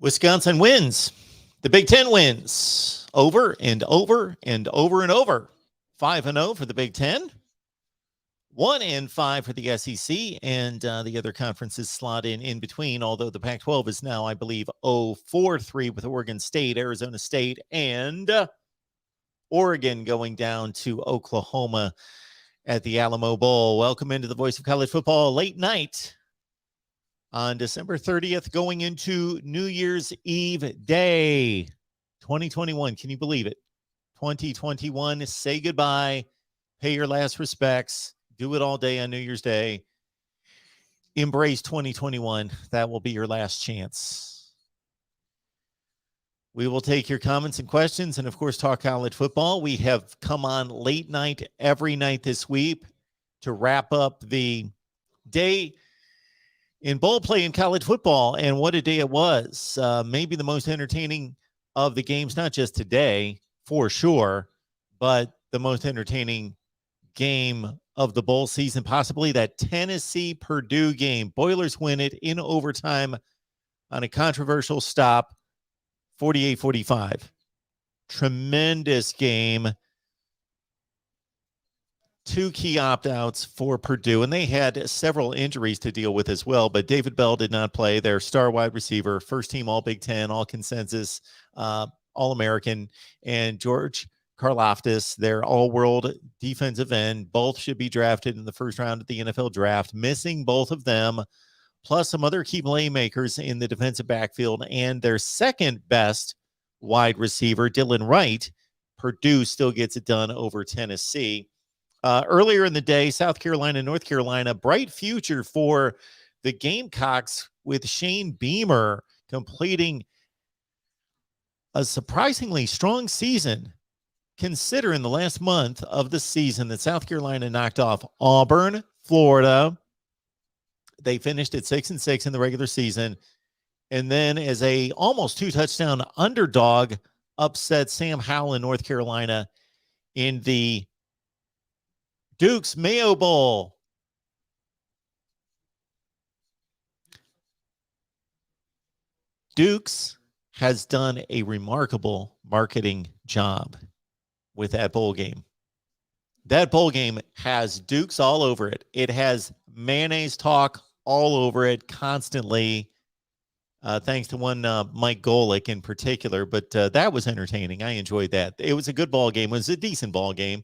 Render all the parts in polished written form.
Wisconsin wins. The Big Ten wins over and over and over and over. 5-0 for the Big Ten. 1-5 for the SEC, and the other conferences slot in between, although the Pac-12 is now, I believe, 0-4-3 with Oregon State, Arizona State, and Oregon going down to Oklahoma at the Alamo Bowl. Welcome into the Voice of College Football late night on December 30th, going into New Year's Eve day, 2021. Can you believe it? 2021, say goodbye, pay your last respects, do it all day on New Year's Day. Embrace 2021. That will be your last chance. We will take your comments and questions and, of course, talk college football. We have come on late night every night this week to wrap up the day in bowl play in college football, and what a day it was. Maybe the most entertaining of the games, not just today, for sure, but the most entertaining game of the bowl season, possibly that Tennessee-Purdue game. Boilers win it in overtime on a controversial stop, 48-45. Tremendous game. Two key opt-outs for Purdue, and they had several injuries to deal with as well, but David Bell did not play. Their star wide receiver, first team All-Big Ten, All-Consensus, All-American, and George Karlaftis, their all-world defensive end. Both should be drafted in the first round of the NFL draft. Missing both of them, plus some other key playmakers in the defensive backfield, and their second best wide receiver, Dylan Wright. Purdue still gets it done over Tennessee. Earlier in the day, South Carolina, North Carolina, bright future for the Gamecocks with Shane Beamer completing a surprisingly strong season, considering the last month of the season that South Carolina knocked off Auburn, Florida. They finished at 6-6 in the regular season, and then as a almost 2-touchdown underdog, upset Sam Howell in North Carolina in the Duke's Mayo Bowl. Duke's has done a remarkable marketing job with that bowl game. That bowl game has Duke's all over it. It has mayonnaise talk all over it constantly, thanks to one Mike Golick in particular. But that was entertaining. I enjoyed that. It was a good ball game. It was a decent ball game,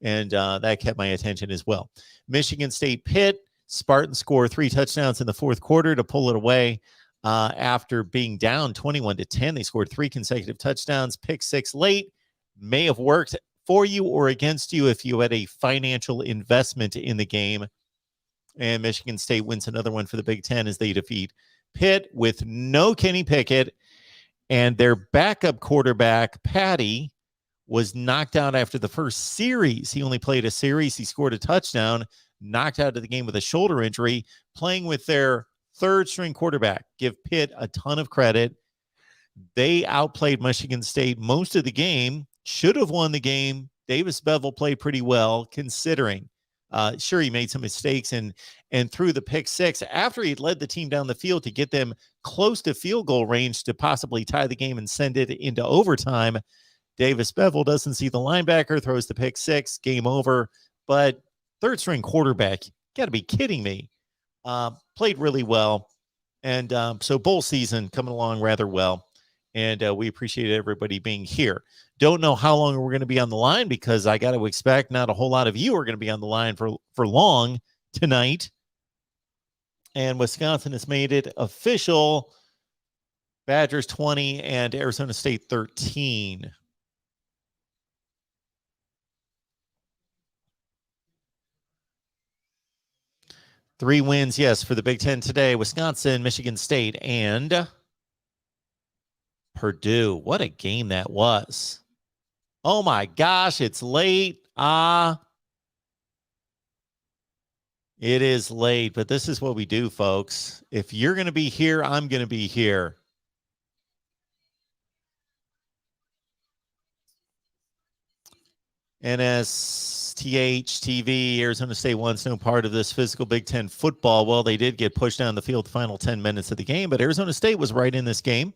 and that kept my attention as well. Michigan State Pitt, Spartans score 3 touchdowns in the fourth quarter to pull it away. After being down 21-10, they scored 3 consecutive touchdowns. Pick 6 late may have worked for you or against you if you had a financial investment in the game. And Michigan State wins another one for the Big Ten as they defeat Pitt with no Kenny Pickett. And their backup quarterback, Patty, was knocked out after the first series. He only played a series. He scored a touchdown, knocked out of the game with a shoulder injury, playing with their third-string quarterback. Give Pitt a ton of credit. They outplayed Michigan State most of the game. Should have won the game. Davis Bevell played pretty well, considering. Sure, he made some mistakes and threw the pick 6 after he'd led the team down the field to get them close to field goal range to possibly tie the game and send it into overtime. Davis Bevell doesn't see the linebacker, throws the pick 6, game over. But third-string quarterback, you got to be kidding me. Played really well. And so bowl season coming along rather well. And we appreciate everybody being here. Don't know how long we're going to be on the line, because I got to expect not a whole lot of you are going to be on the line for long tonight. And Wisconsin has made it official. Badgers 20 and Arizona State 13. Three wins, yes, for the Big Ten today. Wisconsin, Michigan State, and Purdue. What a game that was. Oh, my gosh, it's late. It is late, but this is what we do, folks. If you're going to be here, I'm going to be here. NSTH-TV, Arizona State wants no part of this physical Big Ten football. Well, they did get pushed down the field the final 10 minutes of the game, but Arizona State was right in this game.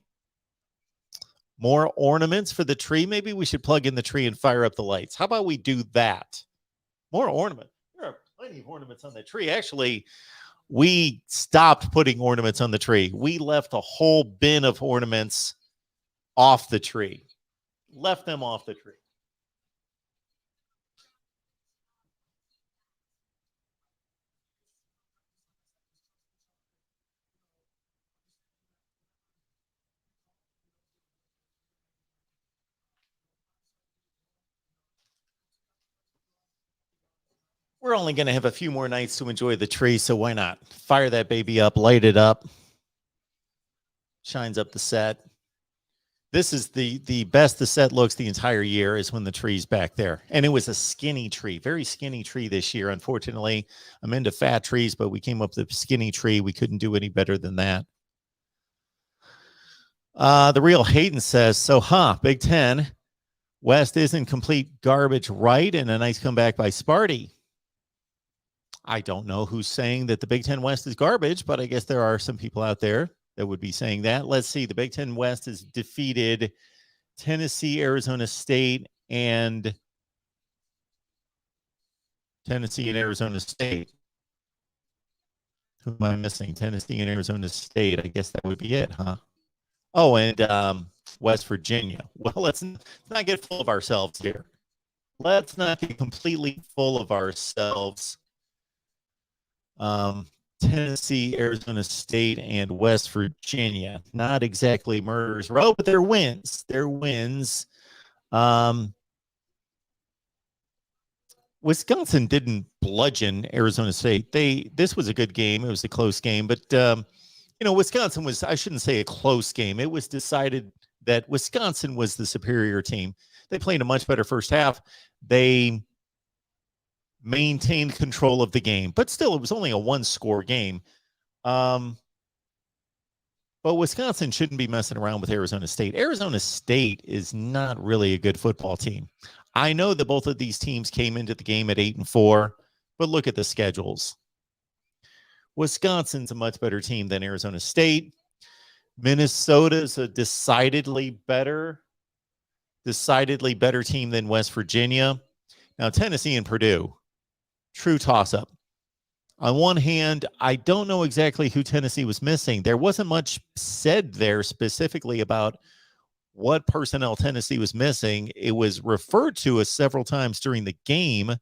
More ornaments for the tree. Maybe we should plug in the tree and fire up the lights. How about we do that? More ornament. There are plenty of ornaments on the tree. Actually, we stopped putting ornaments on the tree. We left a whole bin of ornaments off the tree. Left them off the tree. We're only going to have a few more nights to enjoy the tree, so why not? Fire that baby up, light it up. Shines up the set. This is the best the set looks the entire year is when the tree's back there. And it was a skinny tree, very skinny tree this year. Unfortunately, I'm into fat trees, but we came up with a skinny tree. We couldn't do any better than that. The real Hayden says, so, Big Ten West isn't complete garbage, right? And a nice comeback by Sparty. I don't know who's saying that the Big Ten West is garbage, but I guess there are some people out there that would be saying that. Let's see. The Big Ten West has defeated Tennessee, Arizona State, and Arizona State. Who am I missing? Tennessee and Arizona State. I guess that would be it, huh? Oh, and West Virginia. Well, let's not get full of ourselves here. Let's not get completely full of ourselves. Tennessee, Arizona State, and West Virginia. Not exactly murderers row, but they're wins. They're wins. Wisconsin didn't bludgeon Arizona State. This was a good game. It was a close game, but Wisconsin was, I shouldn't say a close game. It was decided that Wisconsin was the superior team. They played a much better first half. They maintained control of the game, but still it was only a one-score game. But Wisconsin shouldn't be messing around with Arizona State. Arizona State is not really a good football team. I know that both of these teams came into the game at 8-4, but look at the schedules. Wisconsin's a much better team than Arizona State. Minnesota's a decidedly better team than West Virginia. Now, Tennessee and Purdue, true toss-up. On one hand, I don't know exactly who Tennessee was missing. There wasn't much said there specifically about what personnel Tennessee was missing. It was referred to as several times during the game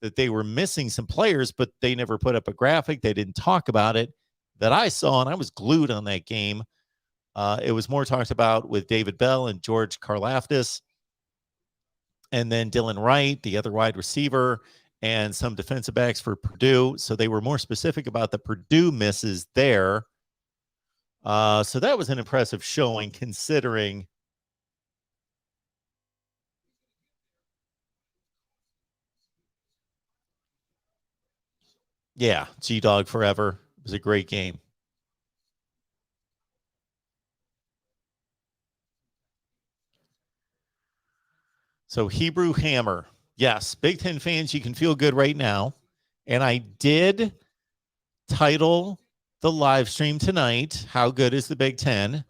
that they were missing some players, but they never put up a graphic. They didn't talk about it that I saw, and I was glued on that game. It was more talked about with David Bell and George Karlaftis, and then Dylan Wright, the other wide receiver, and some defensive backs for Purdue. So they were more specific about the Purdue misses there. So that was an impressive showing considering. Yeah, G-Dog forever. It was a great game. So Hebrew Hammer. Yes, Big Ten fans, you can feel good right now. And I did title the live stream tonight, How Good is the Big Ten?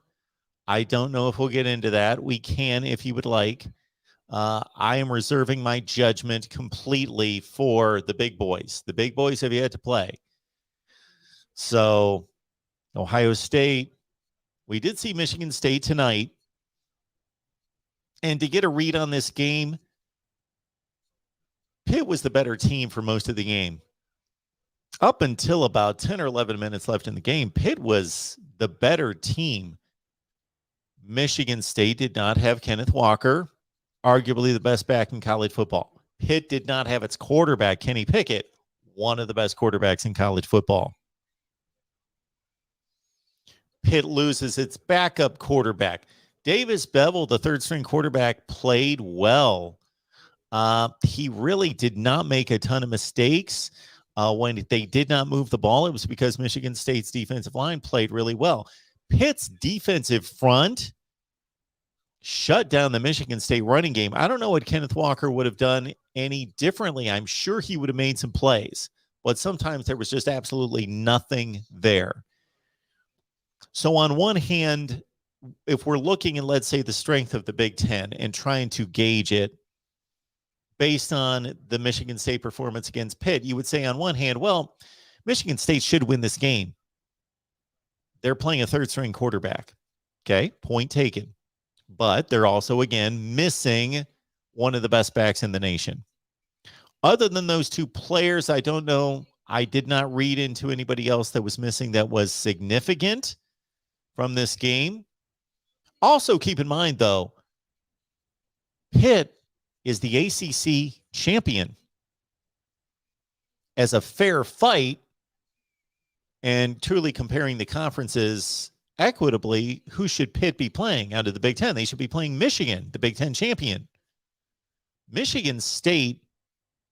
I don't know if we'll get into that. We can if you would like. I am reserving my judgment completely for the big boys. The big boys have yet to play. So Ohio State, we did see Michigan State tonight. And to get a read on this game, Pitt was the better team for most of the game. Up until about 10 or 11 minutes left in the game, Pitt was the better team. Michigan State did not have Kenneth Walker, arguably the best back in college football. Pitt did not have its quarterback, Kenny Pickett, one of the best quarterbacks in college football. Pitt loses its backup quarterback. Davis Bevel, the third-string quarterback, played well. He really did not make a ton of mistakes. When they did not move the ball, it was because Michigan State's defensive line played really well. Pitt's defensive front shut down the Michigan State running game. I don't know what Kenneth Walker would have done any differently. I'm sure he would have made some plays, but sometimes there was just absolutely nothing there. So on one hand, if we're looking at, let's say, the strength of the Big Ten and trying to gauge it based on the Michigan State performance against Pitt, you would say on one hand, well, Michigan State should win this game. They're playing a third-string quarterback. Okay, point taken. But they're also, again, missing one of the best backs in the nation. Other than those two players, I don't know. I did not read into anybody else that was missing that was significant from this game. Also, keep in mind, though, Pitt is the ACC champion. As a fair fight and truly comparing the conferences equitably, who should Pitt be playing out of the Big Ten? They should be playing Michigan, the Big Ten champion. Michigan State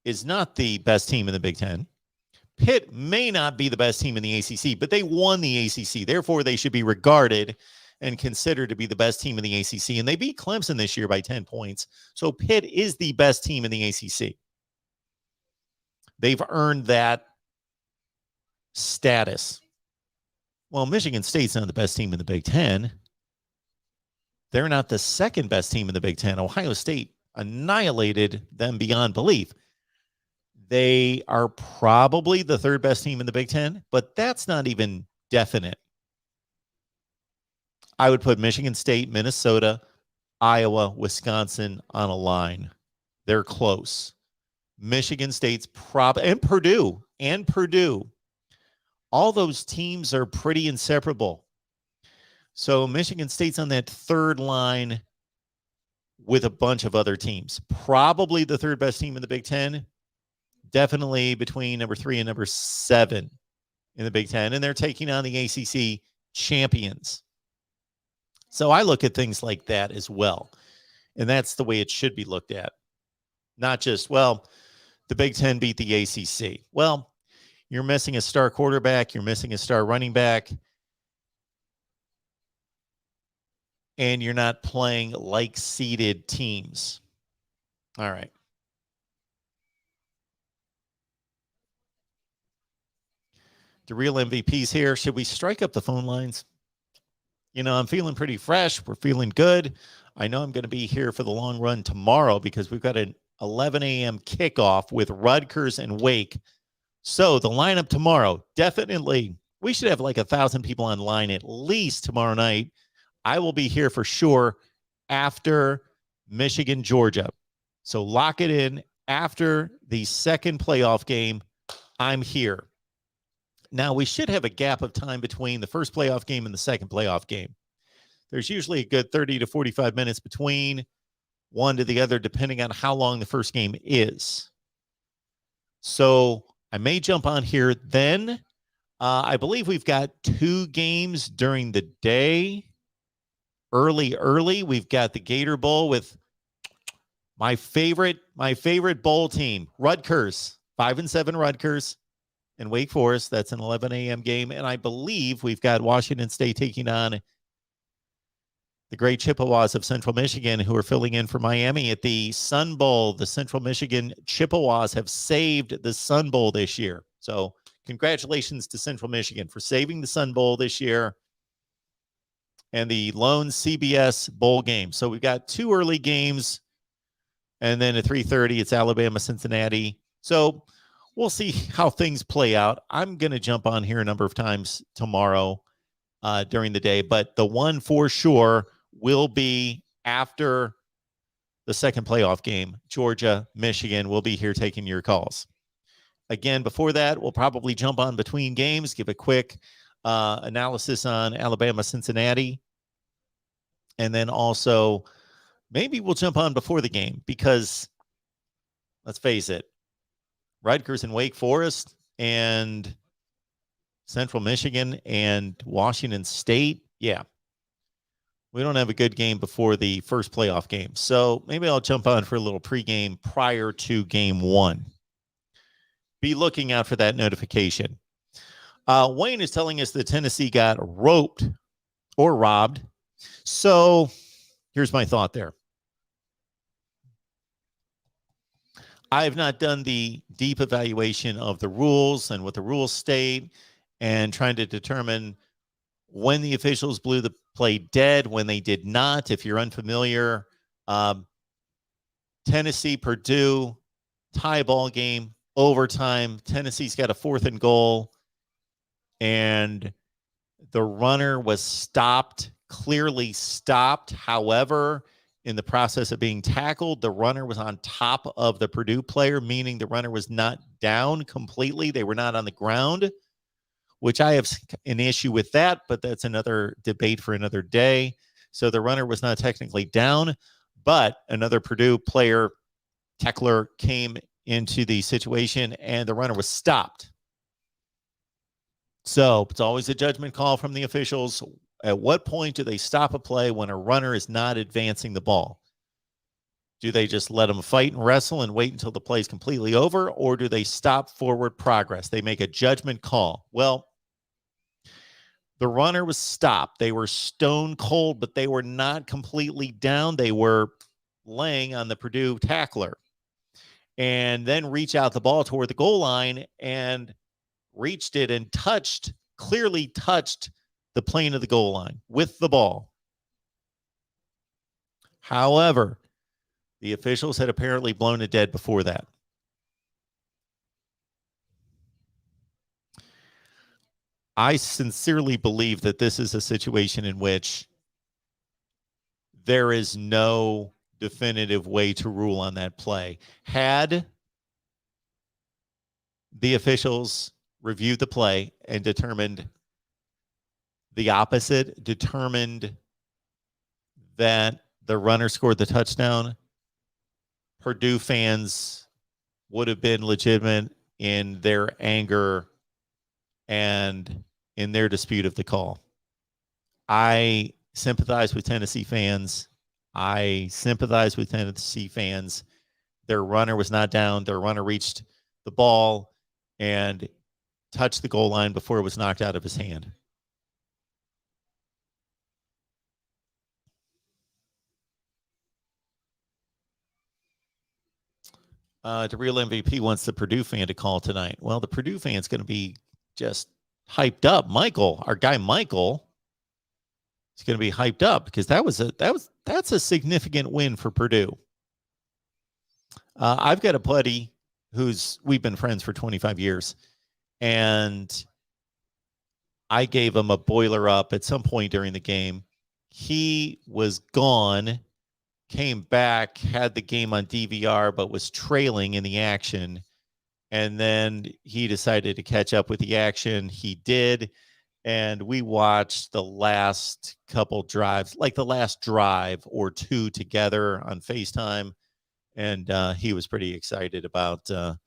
is not the best team in the Big Ten. Pitt may not be the best team in the ACC, but they won the ACC. Therefore, they should be regarded and considered to be the best team in the ACC. And they beat Clemson this year by 10 points. So Pitt is the best team in the ACC. They've earned that status. Well, Michigan State's not the best team in the Big Ten. They're not the second best team in the Big Ten. Ohio State annihilated them beyond belief. They are probably the third best team in the Big Ten, but that's not even definite. I would put Michigan State, Minnesota, Iowa, Wisconsin on a line. They're close. Michigan State's and Purdue. All those teams are pretty inseparable. So Michigan State's on that third line with a bunch of other teams. Probably the third best team in the Big Ten. Definitely between number 3 and number 7 in the Big Ten. And they're taking on the ACC champions. So I look at things like that as well. And that's the way it should be looked at. Not just, well, the Big Ten beat the ACC. Well, you're missing a star quarterback. You're missing a star running back. And you're not playing like-seeded teams. All right. The real MVPs here. Should we strike up the phone lines? You know, I'm feeling pretty fresh. We're feeling good. I know I'm going to be here for the long run tomorrow because we've got an 11 a.m. kickoff with Rutgers and Wake. So the lineup tomorrow, definitely, we should have like 1,000 people online at least tomorrow night. I will be here for sure after Michigan, Georgia. So lock it in. After the second playoff game, I'm here. Now, we should have a gap of time between the first playoff game and the second playoff game. There's usually a good 30 to 45 minutes between one to the other, depending on how long the first game is. So I may jump on here then. I believe we've got 2 games during the day. Early. We've got the Gator Bowl with my favorite bowl team, Rutgers, 5-7 Rutgers. And Wake Forest, that's an 11 a.m. game. And I believe we've got Washington State taking on the great Chippewas of Central Michigan, who are filling in for Miami at the Sun Bowl. The Central Michigan Chippewas have saved the Sun Bowl this year. So congratulations to Central Michigan for saving the Sun Bowl this year and the lone CBS bowl game. So we've got 2 early games, and then at 3:30, it's Alabama, Cincinnati. So we'll see how things play out. I'm going to jump on here a number of times tomorrow during the day, but the one for sure will be after the second playoff game, Georgia, Michigan. We'll be here taking your calls. Again, before that, we'll probably jump on between games, give a quick analysis on Alabama, Cincinnati, and then also maybe we'll jump on before the game because let's face it, Rutgers and Wake Forest and Central Michigan and Washington State. Yeah. We don't have a good game before the first playoff game. So maybe I'll jump on for a little pregame prior to game 1. Be looking out for that notification. Wayne is telling us that Tennessee got roped or robbed. So here's my thought there. I have not done the deep evaluation of the rules and what the rules state and trying to determine when the officials blew the play dead, when they did not. If you're unfamiliar, Tennessee, Purdue, tie ball game, overtime. Tennessee's got a 4th and goal, and the runner was stopped, clearly stopped. However, in the process of being tackled, the runner was on top of the Purdue player, meaning the runner was not down completely. They were not on the ground, which I have an issue with that, but that's another debate for another day. So the runner was not technically down, but another Purdue player, tackler, came into the situation and the runner was stopped. So it's always a judgment call from the officials. At what point do they stop a play when a runner is not advancing the ball? Do they just let them fight and wrestle and wait until the play is completely over, or do they stop forward progress? They make a judgment call. Well, the runner was stopped. They were stone cold, but they were not completely down. They were laying on the Purdue tackler, and then reach out the ball toward the goal line and reached it and clearly touched the plane of the goal line with the ball. However, the officials had apparently blown it dead before that. I sincerely believe that this is a situation in which there is no definitive way to rule on that play. Had the officials reviewed the play and determined the opposite, determined that the runner scored the touchdown, Purdue fans would have been legitimate in their anger and in their dispute of the call. I sympathize with Tennessee fans. Their runner was not down. Their runner reached the ball and touched the goal line before it was knocked out of his hand. The real MVP wants the Purdue fan to call tonight. Well, the Purdue fan's going to be just hyped up. Michael, our guy Michael, is going to be hyped up because that's a significant win for Purdue. I've got a buddy we've been friends for 25 years, and I gave him a boiler up at some point during the game. He was gone, came back, had the game on DVR, but was trailing in the action. And then he decided to catch up with the action. He did. And we watched the last couple drives, like the last drive or two together on FaceTime. And he was pretty excited about the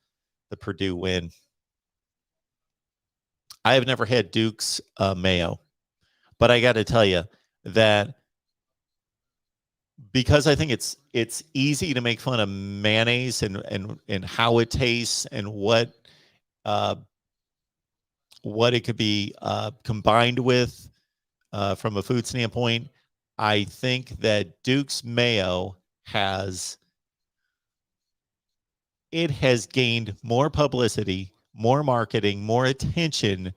Purdue win. I have never had Duke's mayo, but I got to tell you that because I think it's easy to make fun of mayonnaise and how it tastes and what it could be combined with from a food standpoint. I think that Duke's mayo has gained more publicity, more marketing, more attention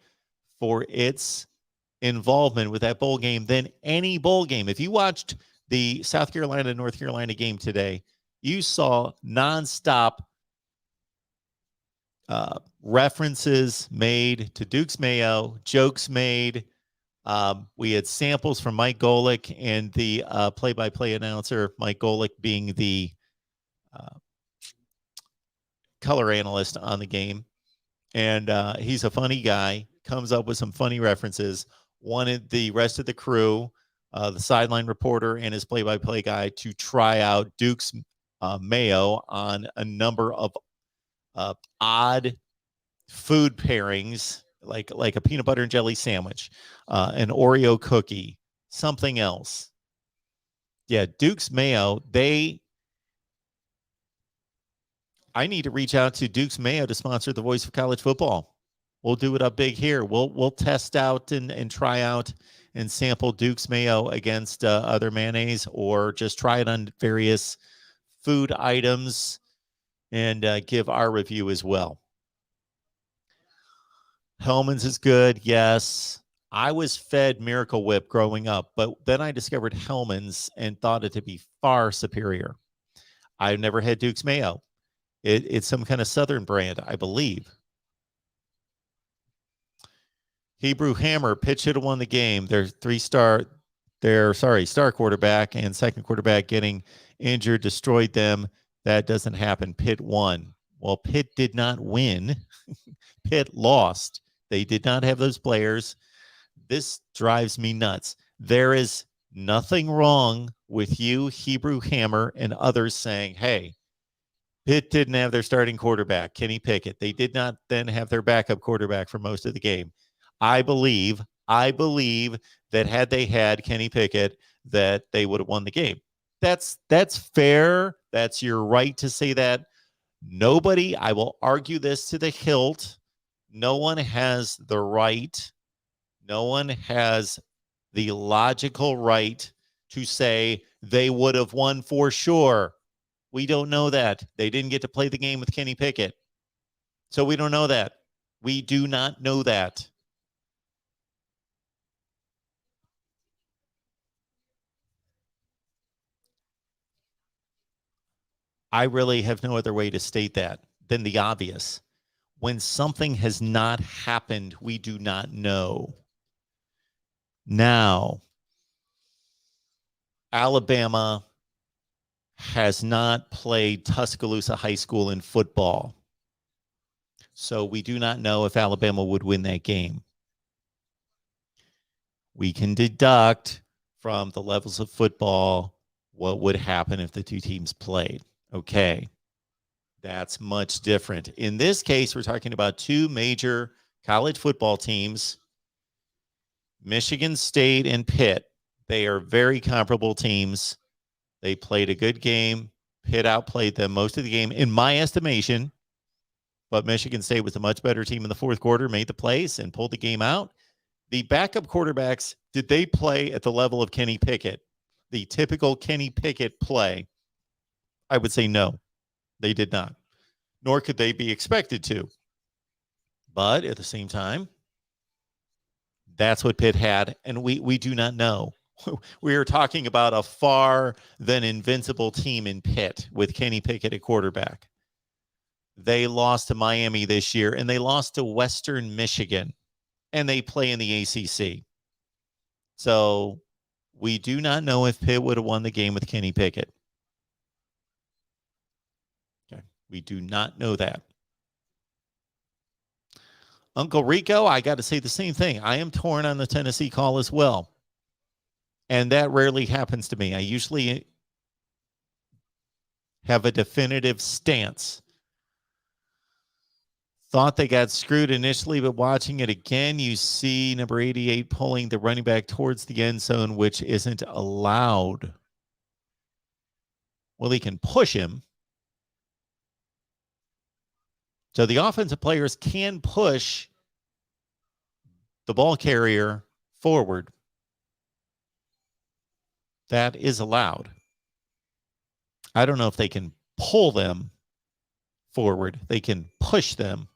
for its involvement with that bowl game than any bowl game. If you watched the South Carolina, North Carolina game today, you saw nonstop references made to Duke's mayo, jokes made. We had samples from Mike Golick and the play-by-play announcer, Mike Golick being the color analyst on the game. And he's a funny guy, comes up with some funny references, wanted the rest of the crew, the sideline reporter and his play-by-play guy, to try out Duke's mayo on a number of odd food pairings, like a peanut butter and jelly sandwich, an Oreo cookie, something else. Yeah, Duke's mayo, I need to reach out to Duke's Mayo to sponsor the Voice of College Football. We'll do it up big here. We'll test out and try out and sample Duke's Mayo against other mayonnaise, or just try it on various food items and give our review as well. Hellman's is good, yes. I was fed Miracle Whip growing up, but then I discovered Hellman's and thought it to be far superior. I've never had Duke's Mayo. It's some kind of Southern brand, I believe. Hebrew Hammer, Pitt should have won the game. Their star quarterback and second quarterback getting injured destroyed them. That doesn't happen. Pitt won. Well, Pitt did not win. Pitt lost. They did not have those players. This drives me nuts. There is nothing wrong with you, Hebrew Hammer, and others saying, hey, Pitt didn't have their starting quarterback, Kenny Pickett. They did not then have their backup quarterback for most of the game. I believe that had they had Kenny Pickett, that they would have won the game. That's fair. That's your right to say that. Nobody, I will argue this to the hilt. No one has the right. No one has the logical right to say they would have won for sure. We don't know that. They didn't get to play the game with Kenny Pickett. So we don't know that. We do not know that. I really have no other way to state that than the obvious. When something has not happened, we do not know. Now, Alabama has not played Tuscaloosa High School in football. So we do not know if Alabama would win that game. We can deduct from the levels of football what would happen if the two teams played. Okay, that's much different. In this case, we're talking about two major college football teams, Michigan State and Pitt. They are very comparable teams. They played a good game. Pitt outplayed them most of the game, in my estimation. But Michigan State was a much better team in the fourth quarter, made the plays, and pulled the game out. The backup quarterbacks, did they play at the level of Kenny Pickett? The typical Kenny Pickett play? I would say no, they did not. Nor could they be expected to. But at the same time, that's what Pitt had, and we do not know. We are talking about a far than invincible team in Pitt with Kenny Pickett at quarterback. They lost to Miami this year, and they lost to Western Michigan, and they play in the ACC. So we do not know if Pitt would have won the game with Kenny Pickett. Okay, we do not know that. Uncle Rico, I got to say the same thing. I am torn on the Tennessee call as well. And that rarely happens to me. I usually have a definitive stance. Thought they got screwed initially, but watching it again, you see number 88 pulling the running back towards the end zone, which isn't allowed. Well, he can push him. So the offensive players can push the ball carrier forward. That is allowed. I don't know if they can pull them forward. They can push them.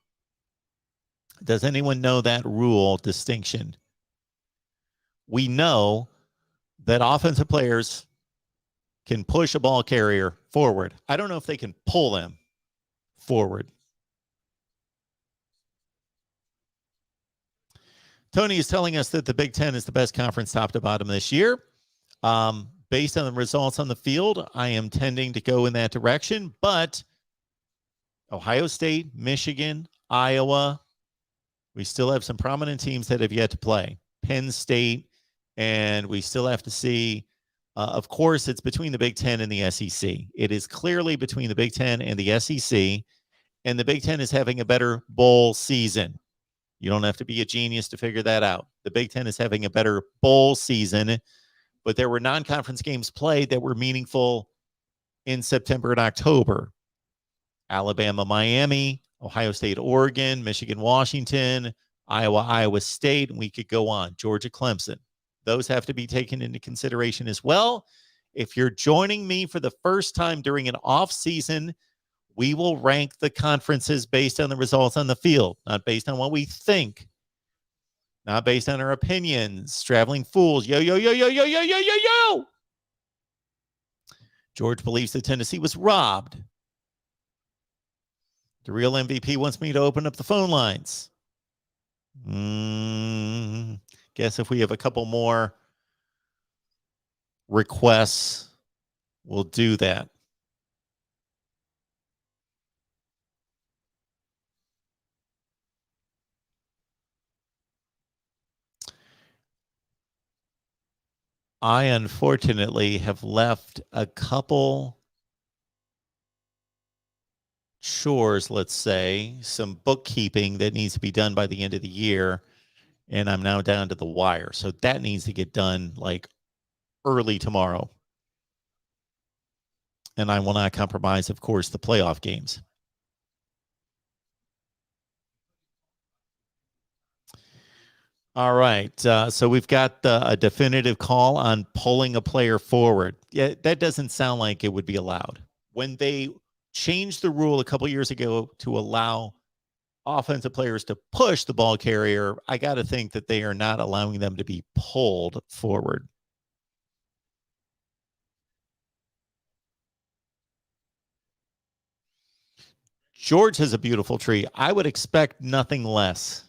Does anyone know that rule distinction? We know that offensive players can push a ball carrier forward. I don't know if they can pull them forward. Tony is telling us that the Big Ten is the best conference top to bottom this year. Based on the results on the field, I am tending to go in that direction, but Ohio State, Michigan, Iowa, we still have some prominent teams that have yet to play. Penn State, and we still have to see. Of course, it's between the Big Ten and the SEC. It is clearly between the Big Ten and the SEC, and the Big Ten is having a better bowl season. You don't have to be a genius to figure that out. The Big Ten is having a better bowl season, but there were non-conference games played that were meaningful in September and October. Alabama, Miami, Ohio State, Oregon, Michigan, Washington, Iowa, Iowa State, and we could go on. Georgia, Clemson. Those have to be taken into consideration as well. If you're joining me for the first time during an off season, we will rank the conferences based on the results on the field, not based on what we think, not based on our opinions. Traveling fools. Yo, yo, yo, yo, yo, yo, yo, yo, yo. George believes that Tennessee was robbed. The real MVP wants me to open up the phone lines. Guess if we have a couple more requests, we'll do that. I unfortunately have left a couple chores, let's say, some bookkeeping that needs to be done by the end of the year, and I'm now down to the wire. So that needs to get done like early tomorrow. And I will not compromise, of course, the playoff games. All right. So we've got a definitive call on pulling a player forward. Yeah, that doesn't sound like it would be allowed. When they changed the rule a couple years ago to allow offensive players to push the ball carrier, I got to think that they are not allowing them to be pulled forward. George has a beautiful tree. I would expect nothing less.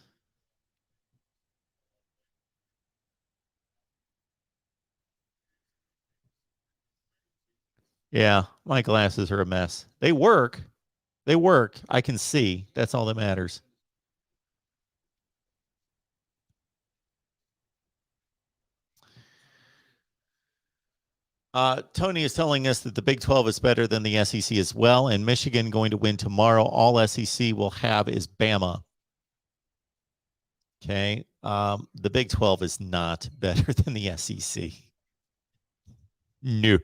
Yeah, my glasses are a mess. They work. They work. I can see. That's all that matters. Tony is telling us that the Big 12 is better than the SEC as well, and Michigan going to win tomorrow. All SEC will have is Bama. Okay. The Big 12 is not better than the SEC. No.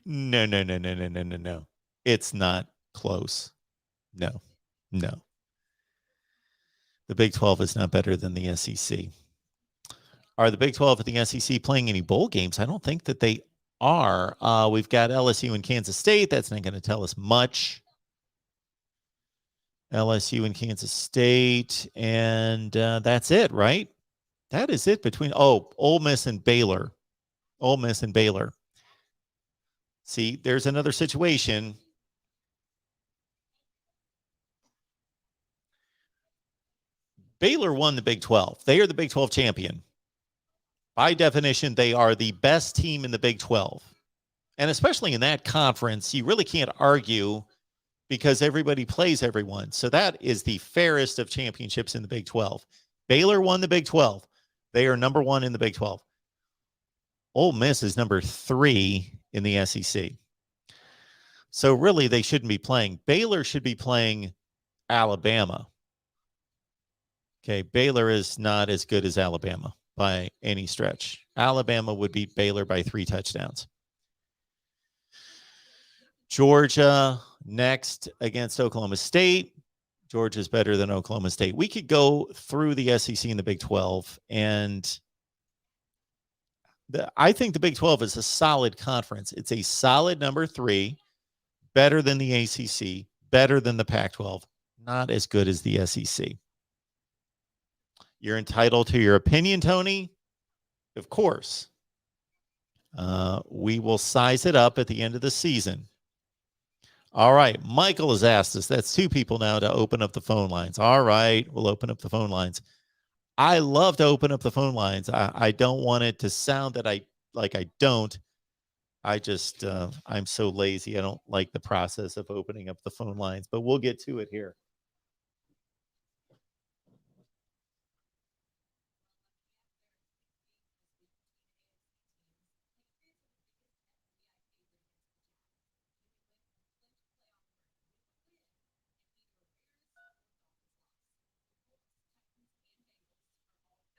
No, no, no, no, no, no, no, no. It's not close. No, no. The Big 12 is not better than the SEC. Are the Big 12 and the SEC playing any bowl games? I don't think that they are. We've got LSU and Kansas State. That's not going to tell us much. LSU and Kansas State, and that's it, right? That is it between Ole Miss and Baylor. Ole Miss and Baylor. See, there's another situation. Baylor won the Big 12. They are the Big 12 champion. By definition, they are the best team in the Big 12. And especially in that conference, you really can't argue because everybody plays everyone. So that is the fairest of championships in the Big 12. Baylor won the Big 12. They are number one in the Big 12. Ole Miss is number 3 in the SEC. So really, they shouldn't be playing. Baylor should be playing Alabama. Okay, Baylor is not as good as Alabama by any stretch. Alabama would beat Baylor by 3 touchdowns. Georgia next against Oklahoma State. Georgia's better than Oklahoma State. We could go through the SEC and the Big 12, and I think the Big 12 is a solid conference. It's a solid number 3, better than the ACC, better than the Pac-12, not as good as the SEC. You're entitled to your opinion, Tony. Of course. We will size it up at the end of the season. All right. Michael has asked us. That's 2 people now to open up the phone lines. All right. We'll open up the phone lines. I love to open up the phone lines. I don't want it to sound that I don't. I just, I'm so lazy. I don't like the process of opening up the phone lines, but we'll get to it here.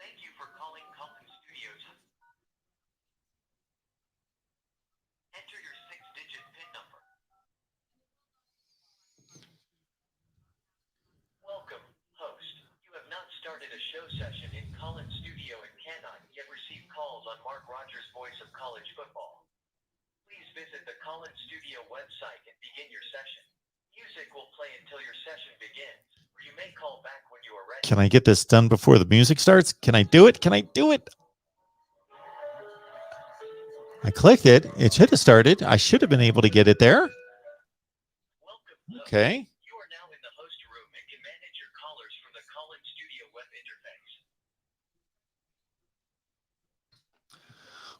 Thank you for calling Collins Studios. Enter your 6-digit PIN number. Welcome, host. You have not started a show session in Collins Studio and cannot yet receive calls on Mark Rogers' Voice of College Football. Please visit the Collins Studio website and begin your session. Music will play until your session begins. For Can I get this done before the music starts? Can I do it? Can I do it? I clicked it. It should have started. I should have been able to get it there. Okay.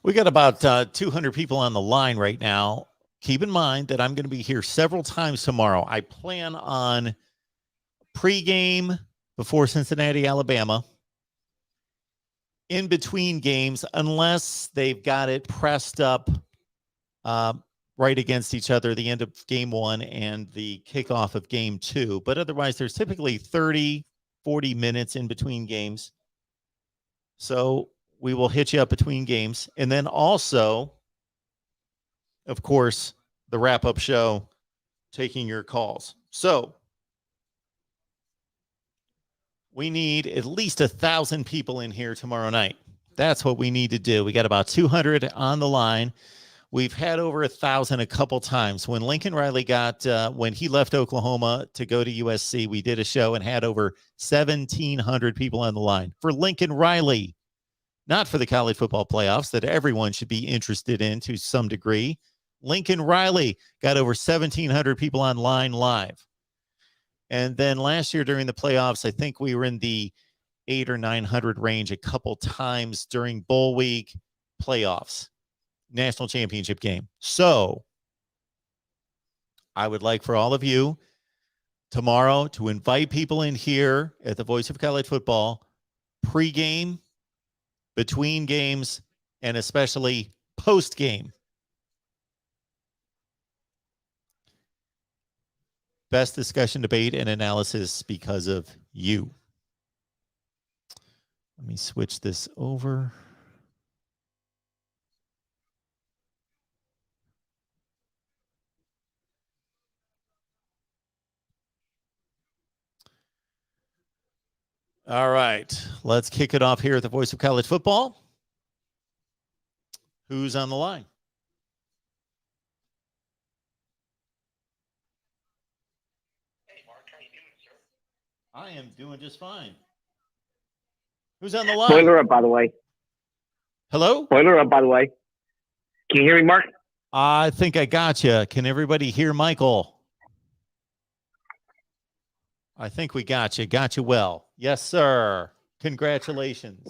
We got about 200 people on the line right now. Keep in mind that I'm going to be here several times tomorrow. I plan on pregame before Cincinnati, Alabama, in between games, unless they've got it pressed up right against each other, the end of game one and the kickoff of game two. But otherwise, there's typically 30, 40 minutes in between games. So we will hit you up between games. And then also, of course, the wrap-up show, taking your calls. So we need at least 1,000 people in here tomorrow night. That's what we need to do. We got about 200 on the line. We've had over 1,000 a couple times. When Lincoln Riley when he left Oklahoma to go to USC, we did a show and had over 1,700 people on the line for Lincoln Riley, not for the college football playoffs that everyone should be interested in to some degree. Lincoln Riley got over 1,700 people online live. And then last year during the playoffs, I think we were in the 800 or 900 range a couple times during bowl week playoffs, national championship game. So I would like for all of you tomorrow to invite people in here at the Voice of College Football, pregame, between games, and especially post-game. Best discussion, debate, and analysis because of you. Let me switch this over. All right, let's kick it off here at the Voice of College Football. Who's on the line? I am doing just fine. Who's on the line? Spoiler up, by the way. Hello? Spoiler up, by the way. Can you hear me, Mark? I think I got you. Can everybody hear Michael? I think we got you. Got you well. Yes, sir. Congratulations.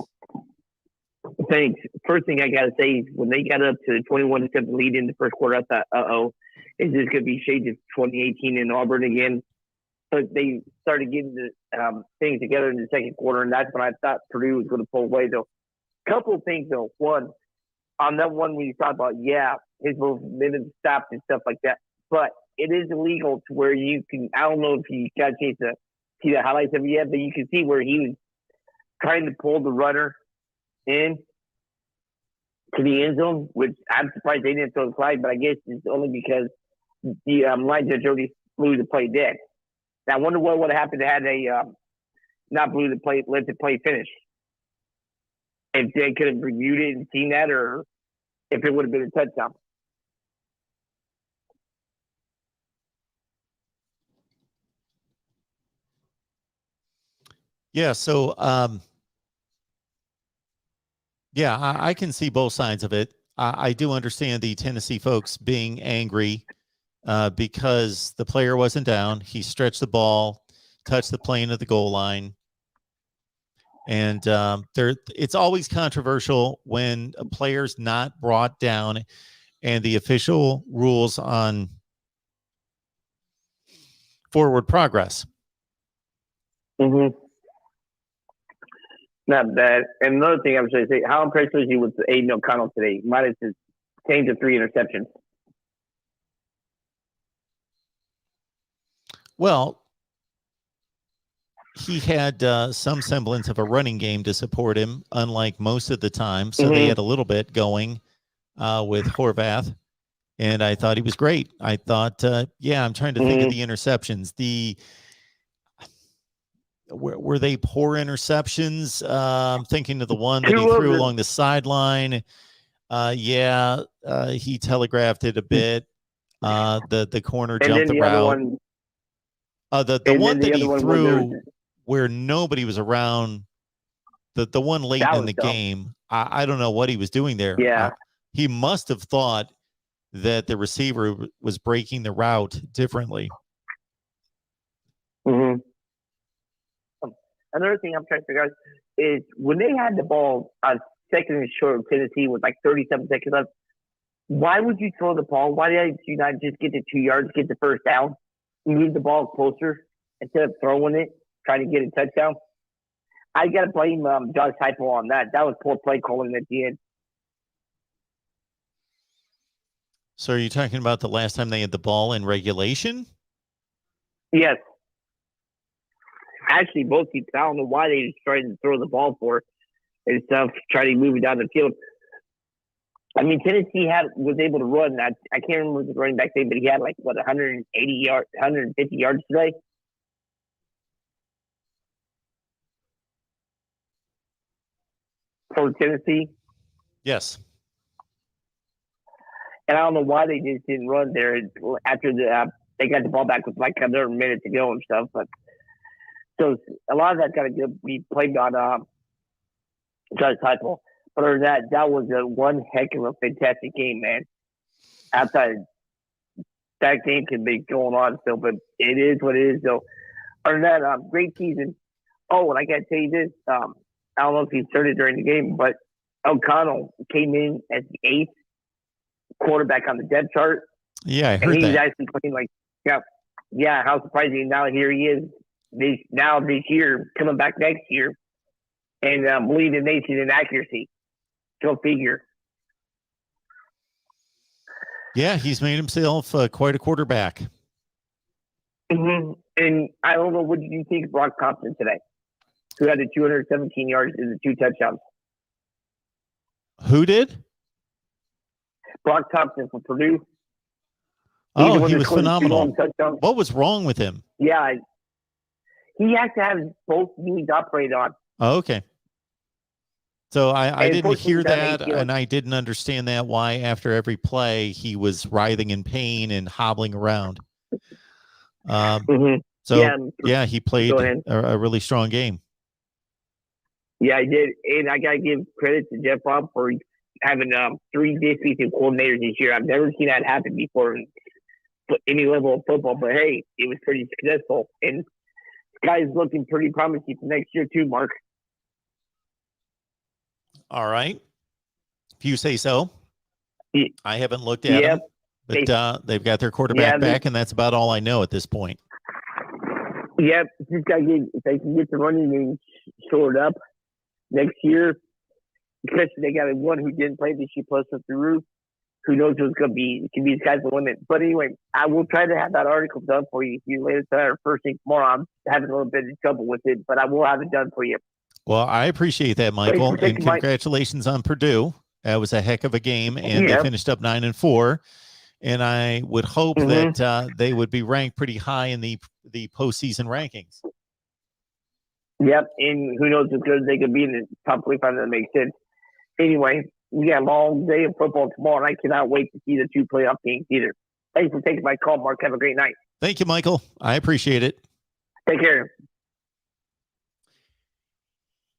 Thanks. First thing I got to say is when they got up to 21-7 lead in the first quarter, I thought, is this going to be shades of 2018 in Auburn again? But they started getting the things together in the second quarter, and that's when I thought Purdue was going to pull away. Though, couple of things though. One, on that one when you talk about his movement stopped and stuff like that, but it is illegal to where you can. I don't know if you got a chance to see the highlights of it yet, but you can see where he was trying to pull the runner in to the end zone, which I'm surprised they didn't throw the flag, but I guess it's only because the line judge already blew the play dead. Now, I wonder what would have happened had they not blew the play, let the play finish. If they could have reviewed it and seen that, or if it would have been a touchdown. Yeah, so I can see both sides of it. I do understand the Tennessee folks being angry because the player wasn't down. He stretched the ball, touched the plane of the goal line. And it's always controversial when a player's not brought down and the official rules on forward progress. Mm-hmm. Not bad. And another thing I was going to say, how impressed was you with Aiden O'Connell today? Minus his change of 3 interceptions. Well, he had some semblance of a running game to support him, unlike most of the time. So they had a little bit going with Horvath, and I thought he was great. I thought, I'm trying to think of the interceptions. Were they poor interceptions? I'm thinking of the one that he threw along the sideline. He telegraphed it a bit. The corner jumped the route. The one that he threw where nobody was around. The one late in the game, I don't know what he was doing there. Yeah. He must have thought that the receiver was breaking the route differently. Mm-hmm. Another thing I'm trying to figure out is when they had the ball on second and short of Tennessee with like 37 seconds left, why would you throw the ball? Why did you not just get the 2 yards, get the first down, move the ball closer instead of throwing it, trying to get a touchdown? I got to blame Josh Heupel on that. That was poor play calling at the end. So are you talking about the last time they had the ball in regulation? Yes. Actually, both teams. I don't know why they just tried to throw the ball for it and stuff, try to move it down the field. I mean, Tennessee was able to run. I can't remember the running back thing, but he had like, 180 yards, 150 yards today? For Tennessee? Yes. And I don't know why they just didn't run there after they got the ball back with like another minute to go and stuff. But so a lot of that's got to be played on Josh Heupel. But other than that was one heck of a fantastic game, man. Outside that game can be going on still, but it is what it is. So other than that, great season. Oh, and I got to tell you this. I don't know if he started during the game, but O'Connell came in as the 8th quarterback on the depth chart. Yeah, I heard and he's that. actually playing like, yeah, how surprising. Now here he is this year, coming back next year, and leading the nation in accuracy. Go figure. Yeah, he's made himself quite a quarterback. Mm-hmm. And I don't know, what did you think of Brock Thompson today, who had the 217 yards and the 2 touchdowns? Who did? Brock Thompson from Purdue. Oh, he was phenomenal. What was wrong with him? Yeah, he has to have both knees operated on. Oh, okay. So I didn't hear that, and I didn't understand that, why after every play he was writhing in pain and hobbling around. So, yeah, he played a really strong game. Yeah, I did. And I got to give credit to Jeff Bob for having 3 defensive coordinators this year. I've never seen that happen before in any level of football. But, hey, it was pretty successful. And this guy's looking pretty promising for next year too, Mark. All right. If you say so. Yeah. I haven't looked at them, but they've got their quarterback back, and that's about all I know at this point. Yep. Just got to get, if they can get the running game shored up next year, especially they got one who didn't play this year plus up the roof. Who knows what's going to be? It can be the sky's the limit. But anyway, I will try to have that article done for you later tonight or first thing tomorrow. I'm having a little bit of trouble with it, but I will have it done for you. Well, I appreciate that, Michael, and congratulations on Purdue. That was a heck of a game, and they finished up 9-4. And I would hope that they would be ranked pretty high in the postseason rankings. Yep, and who knows if they could be in the top 25. That makes sense. Anyway, we got a long day of football tomorrow, and I cannot wait to see the 2 playoff games either. Thanks for taking my call, Mark. Have a great night. Thank you, Michael. I appreciate it. Take care.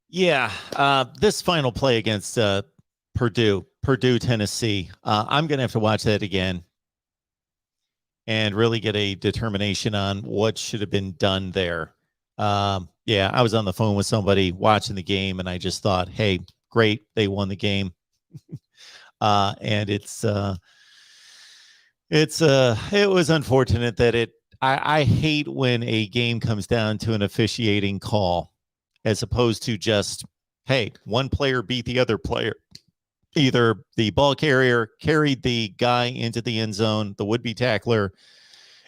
Yeah, this final play against Purdue, Tennessee, I'm going to have to watch that again and really get a determination on what should have been done there. Yeah, I was on the phone with somebody watching the game, and I just thought, hey, great, they won the game. And it was unfortunate that I hate when a game comes down to an officiating call, as opposed to just, hey, one player beat the other player. Either the ball carrier carried the guy into the end zone, the would-be tackler,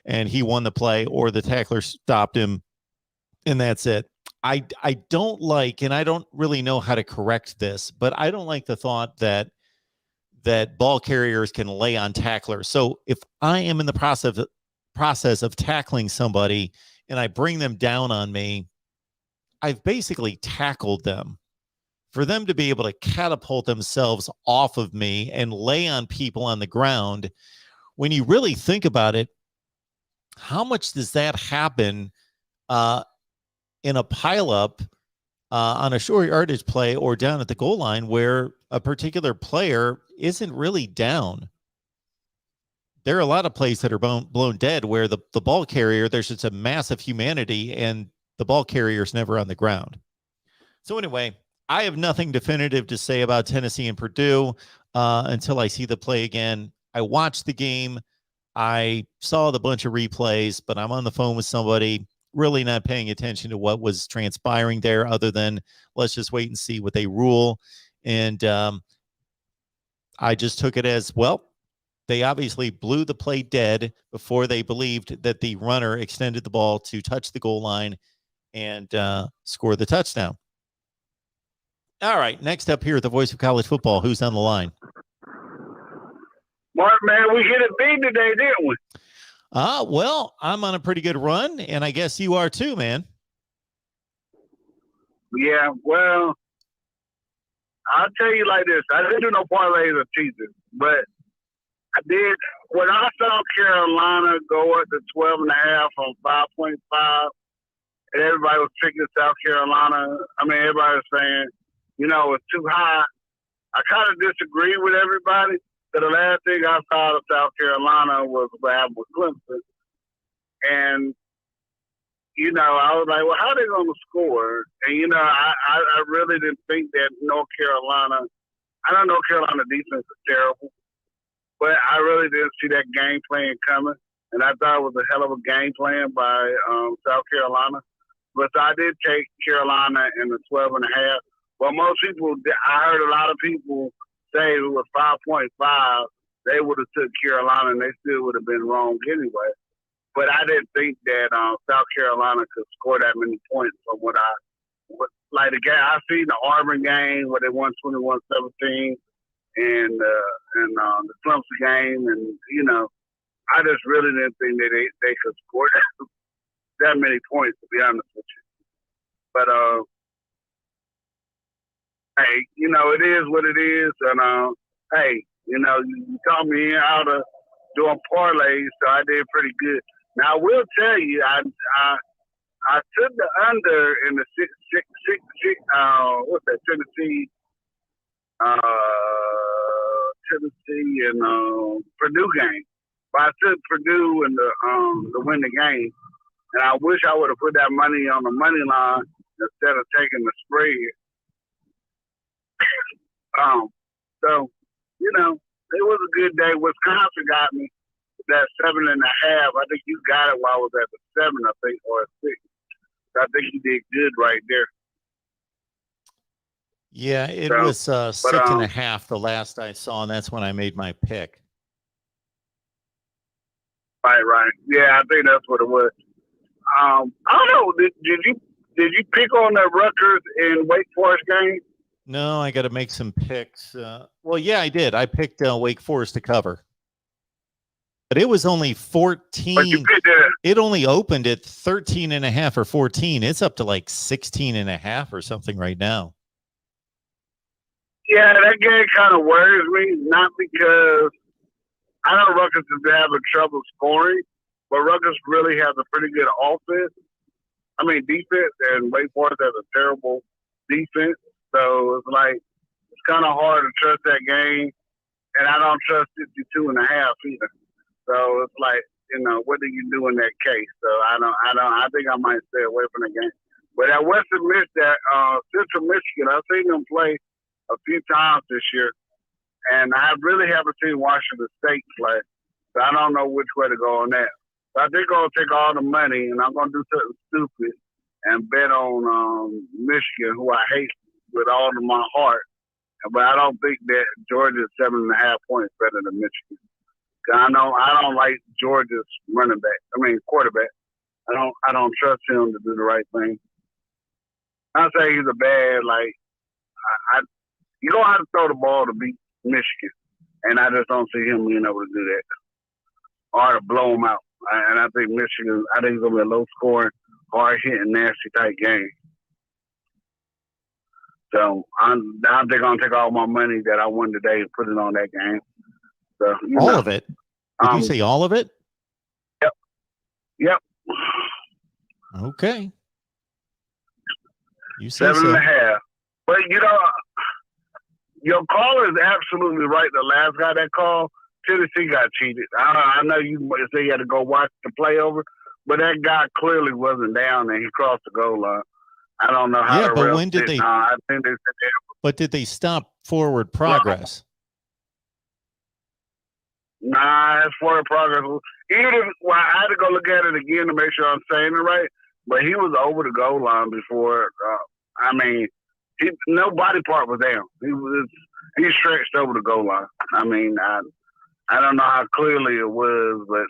and he won the play, or the tackler stopped him, and that's it. I don't like, and I don't really know how to correct this, but I don't like the thought that ball carriers can lay on tacklers. So if I am in the process of tackling somebody and I bring them down on me, I've basically tackled them. For them to be able to catapult themselves off of me and lay on people on the ground, when you really think about it, how much does that happen in a pileup on a short yardage play or down at the goal line where a particular player isn't really down. There are a lot of plays that are blown dead where the ball carrier, there's just a massive humanity and the ball carrier is never on the ground. So anyway, I have nothing definitive to say about Tennessee and Purdue until I see the play again. I watched the game. I saw the bunch of replays, but I'm on the phone with somebody, really not paying attention to what was transpiring there other than let's just wait and see what they rule. And I just took it as, well, they obviously blew the play dead before they believed that the runner extended the ball to touch the goal line and score the touchdown. All right, next up here at the Voice of College Football, who's on the line? Mark, man, we hit it big today, didn't we? Well, I'm on a pretty good run, and I guess you are too, man. Yeah, well, I'll tell you like this. I didn't do no parlays or teasers, but I did. When I saw Carolina go up to 12.5 on 5.5, and everybody was picking South Carolina, I mean, everybody was saying, it's too high. I kind of disagree with everybody. So the last thing I saw of South Carolina was what happened with Clemson. And, I was like, well, how are they going to score? And, I really didn't think that North Carolina – I know North Carolina defense is terrible, but I really didn't see that game plan coming. And I thought it was a hell of a game plan by South Carolina. But so I did take Carolina in the 12.5. Well, most people – I heard a lot of people say it was 5.5. They would have took Carolina, and they still would have been wrong anyway. But I didn't think that South Carolina could score that many points from like the game. I seen the Auburn game where they won 21-17 and the Clemson game. And, I just really didn't think that they could score that many points, to be honest with you. But, hey, it is what it is. And, hey, you taught me how to do parlays, so I did pretty good. Now, I will tell you, I took the under in the Tennessee and Purdue game. But I took Purdue in to win the game, and I wish I would have put that money on the money line instead of taking the spread. So, it was a good day. Wisconsin got me that 7.5. I think you got it while I was at the 7, I think, or a 6. I think you did good right there. Yeah, it was 6.5 the last I saw, and that's when I made my pick. Right. Yeah, I think that's what it was. I don't know. Did you pick on the Rutgers and Wake Forest game? No, I got to make some picks. Well, yeah, I did. I picked Wake Forest to cover. But it was only 14. It only opened at 13.5 or 14. It's up to like 16.5 or something right now. Yeah, that game kind of worries me, not because I know Rutgers is having trouble scoring, but Rutgers really has a pretty good defense, and Wake Forest has a terrible defense. So it's kind of hard to trust that game, and I don't trust 52.5 either. So it's what do you do in that case? So I think I might stay away from the game. But at Central Michigan, I've seen them play a few times this year, and I really haven't seen Washington State play. So I don't know which way to go on that. So I think I'm going to take all the money, and I'm going to do something stupid and bet on Michigan, who I hate with all of my heart. But I don't think that Georgia's 7.5 points better than Michigan. I don't like Georgia's quarterback. I don't trust him to do the right thing. I say he's a bad you don't have to throw the ball to beat Michigan, and I just don't see him being able to do that or to blow them out. And I think Michigan, it's going to be a low scoring, hard hitting, nasty type game. So I think I'm going to take all my money that I won today and put it on that game. So, all of it? Did you say all of it? Yep. Okay. You say 7.5. But, your caller is absolutely right. The last guy that called, Tennessee got cheated. I know you say you had to go watch the play over, but that guy clearly wasn't down and he crossed the goal line. I don't know how. Yeah, but when did they? I think they said. But did they stop forward progress? Nah, it's forward progress. I had to go look at it again to make sure I'm saying it right. But he was over the goal line before. No body part was down. He stretched over the goal line. I don't know how clearly it was, but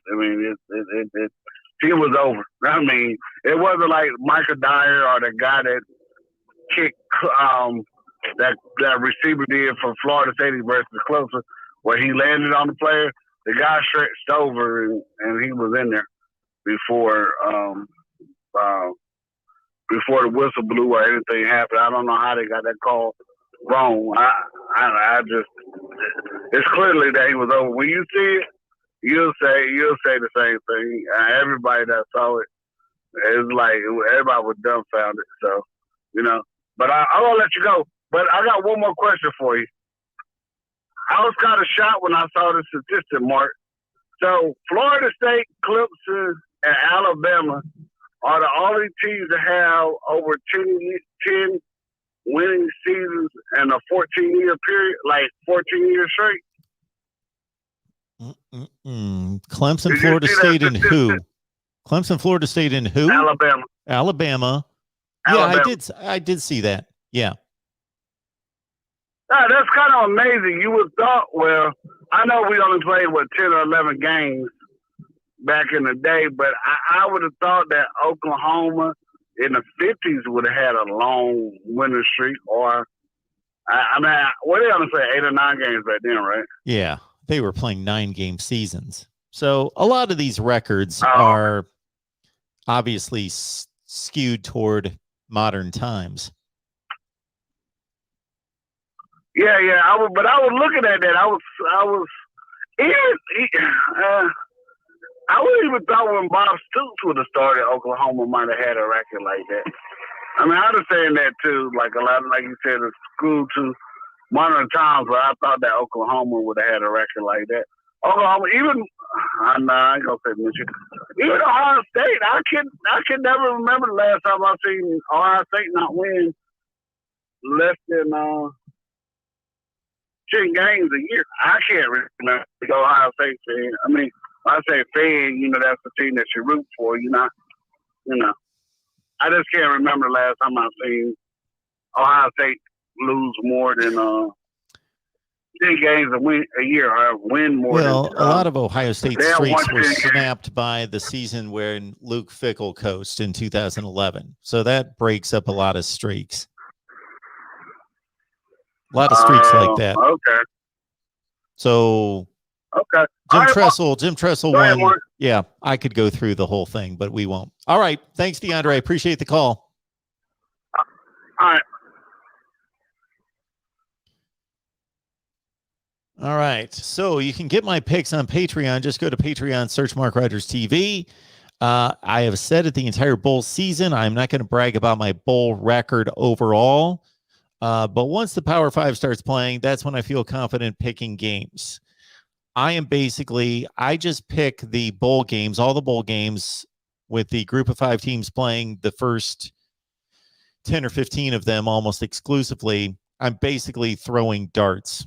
he was over. It wasn't like Michael Dyer or the guy that kicked that receiver did for Florida State versus Clemson, where he landed on the player. The guy stretched over and he was in there before the whistle blew or anything happened. I don't know how they got that call wrong. It's clearly that he was over. When you see it, you'll say the same thing. Everybody that saw it, it's like everybody was dumbfounded. So, but I'm gonna let you go. But I got one more question for you. I was kind of shocked when I saw the statistic, Mark. So Florida State, Clemson, and Alabama are the only teams that have over 10 winning seasons in a 14-year period, like 14 years straight. Clemson, Florida State, and who? Clemson, Florida State, and who? Alabama. Yeah, I did see that. Yeah. That's kind of amazing. You would thought, well, I know we only played, 10 or 11 games back in the day, but I would have thought that Oklahoma in the 50s would have had a long winning streak, or, what did I say, 8 or 9 games back then, right? Yeah, they were playing 9-game seasons. So a lot of these records are obviously skewed toward modern times. Yeah. I was looking at that. I wouldn't even thought when Bob Stoops would have started, Oklahoma might have had a record like that. I understand that too. Like a lot of, like you said, it's school to modern times, but I thought that Oklahoma would have had a record like that. Oklahoma, I ain't gonna say Michigan. Even Ohio State, I can never remember the last time I've seen Ohio State not win less than 10 games a year. I can't remember the Ohio State fan. When I say fan, that's the team that you root for. I just can't remember the last time I've seen Ohio State lose more than 10 games a year or win more. Well, a lot of Ohio State streaks were snapped by the season when Luke Fickell coached in 2011. So that breaks up a lot of streaks. A lot of streaks like that. Okay. So okay. Jim Tressel won. Mark. Yeah, I could go through the whole thing, but we won't. All right. Thanks, DeAndre. I appreciate the call. All right. All right. So you can get my picks on Patreon. Just go to Patreon, search MarkRogersTV. I have said it the entire bowl season. I'm not going to brag about my bowl record overall. But once the Power 5 starts playing, that's when I feel confident picking games. I just pick the bowl games, all the bowl games with the group of 5 teams playing the first 10 or 15 of them almost exclusively. I'm basically throwing darts.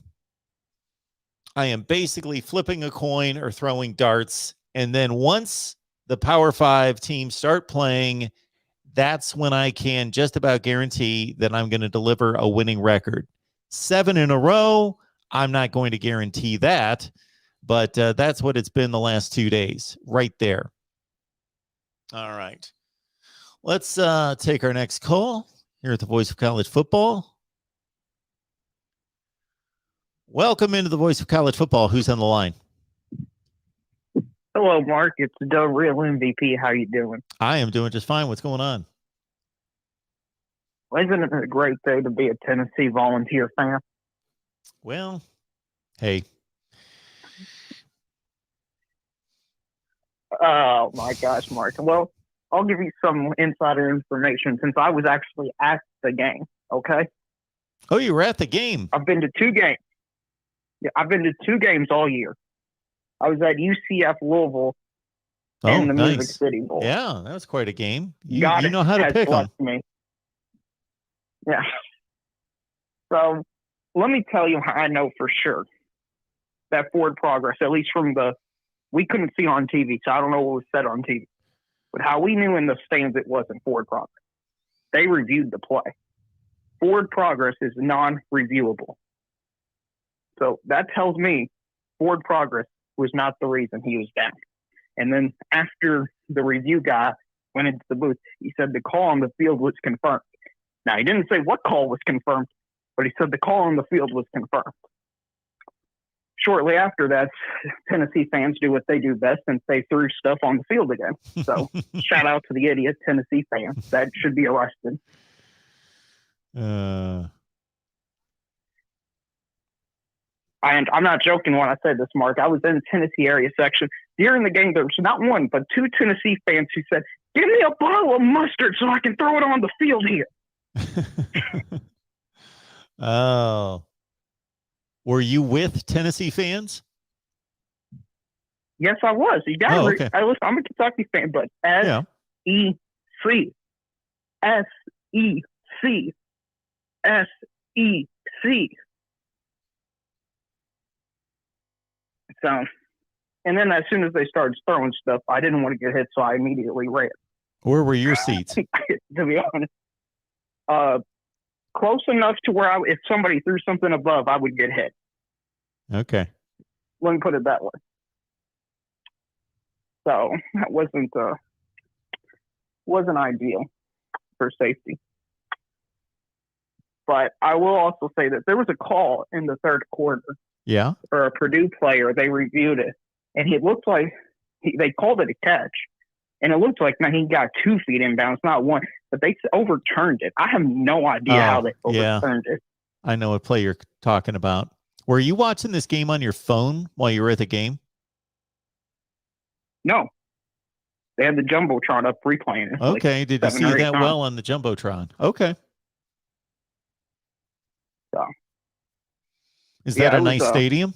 I am basically flipping a coin or throwing darts. And then once the Power 5 teams start playing, that's when I can just about guarantee that I'm going to deliver a winning record. 7 in a row, I'm not going to guarantee that, but that's what it's been the last 2 days, right there. All right. Let's take our next call here at the Voice of College Football. Welcome into the Voice of College Football. Who's on the line? Hello, Mark. It's the real MVP. How you doing? I am doing just fine. What's going on? Well, isn't it a great day to be a Tennessee Volunteer fan? Well, hey. Oh, my gosh, Mark. Well, I'll give you some insider information since I was actually at the game. Okay. Oh, you were at the game. I've been to 2 games. Yeah, I've been to 2 games all year. I was at UCF Louisville and the nice. Music City Bowl. Yeah, that was quite a game. You God know how to has pick them. blessed me. Yeah. So let me tell you how I know for sure that forward progress, at least from we couldn't see on TV, so I don't know what was said on TV. But how we knew in the stands it wasn't forward progress. They reviewed the play. Forward progress is non-reviewable. So that tells me forward progress was not the reason he was down. And then after the review guy went into the booth, he said the call on the field was confirmed. Now, he didn't say what call was confirmed, but he said the call on the field was confirmed. Shortly after that, Tennessee fans do what they do best, and they threw stuff on the field again. So shout out to the idiot Tennessee fans. That should be arrested. And I'm not joking when I said this, Mark. I was in the Tennessee area section. During the game, there was not one, but 2 Tennessee fans who said, "Give me a bottle of mustard so I can throw it on the field here." Oh. Were you with Tennessee fans? Yes, I was. You got okay. I'm a Kentucky fan, but S-E-C. S-E-C. S-E-C. So, and then as soon as they started throwing stuff, I didn't want to get hit, so I immediately ran. Where were your seats? To be honest. Close enough to where if somebody threw something above, I would get hit. Okay. Let me put it that way. So that wasn't ideal for safety. But I will also say that there was a call in the third quarter. Yeah. For a Purdue player, they reviewed it, and it looked like they called it a catch. And it looked like he got 2 feet inbounds, not 1, but they overturned it. I have no idea how they overturned it. I know what play you're talking about. Were you watching this game on your phone while you were at the game? No. They had the Jumbotron up replaying it. Okay. Did you see that well on the Jumbotron? Okay. So, is that a nice stadium?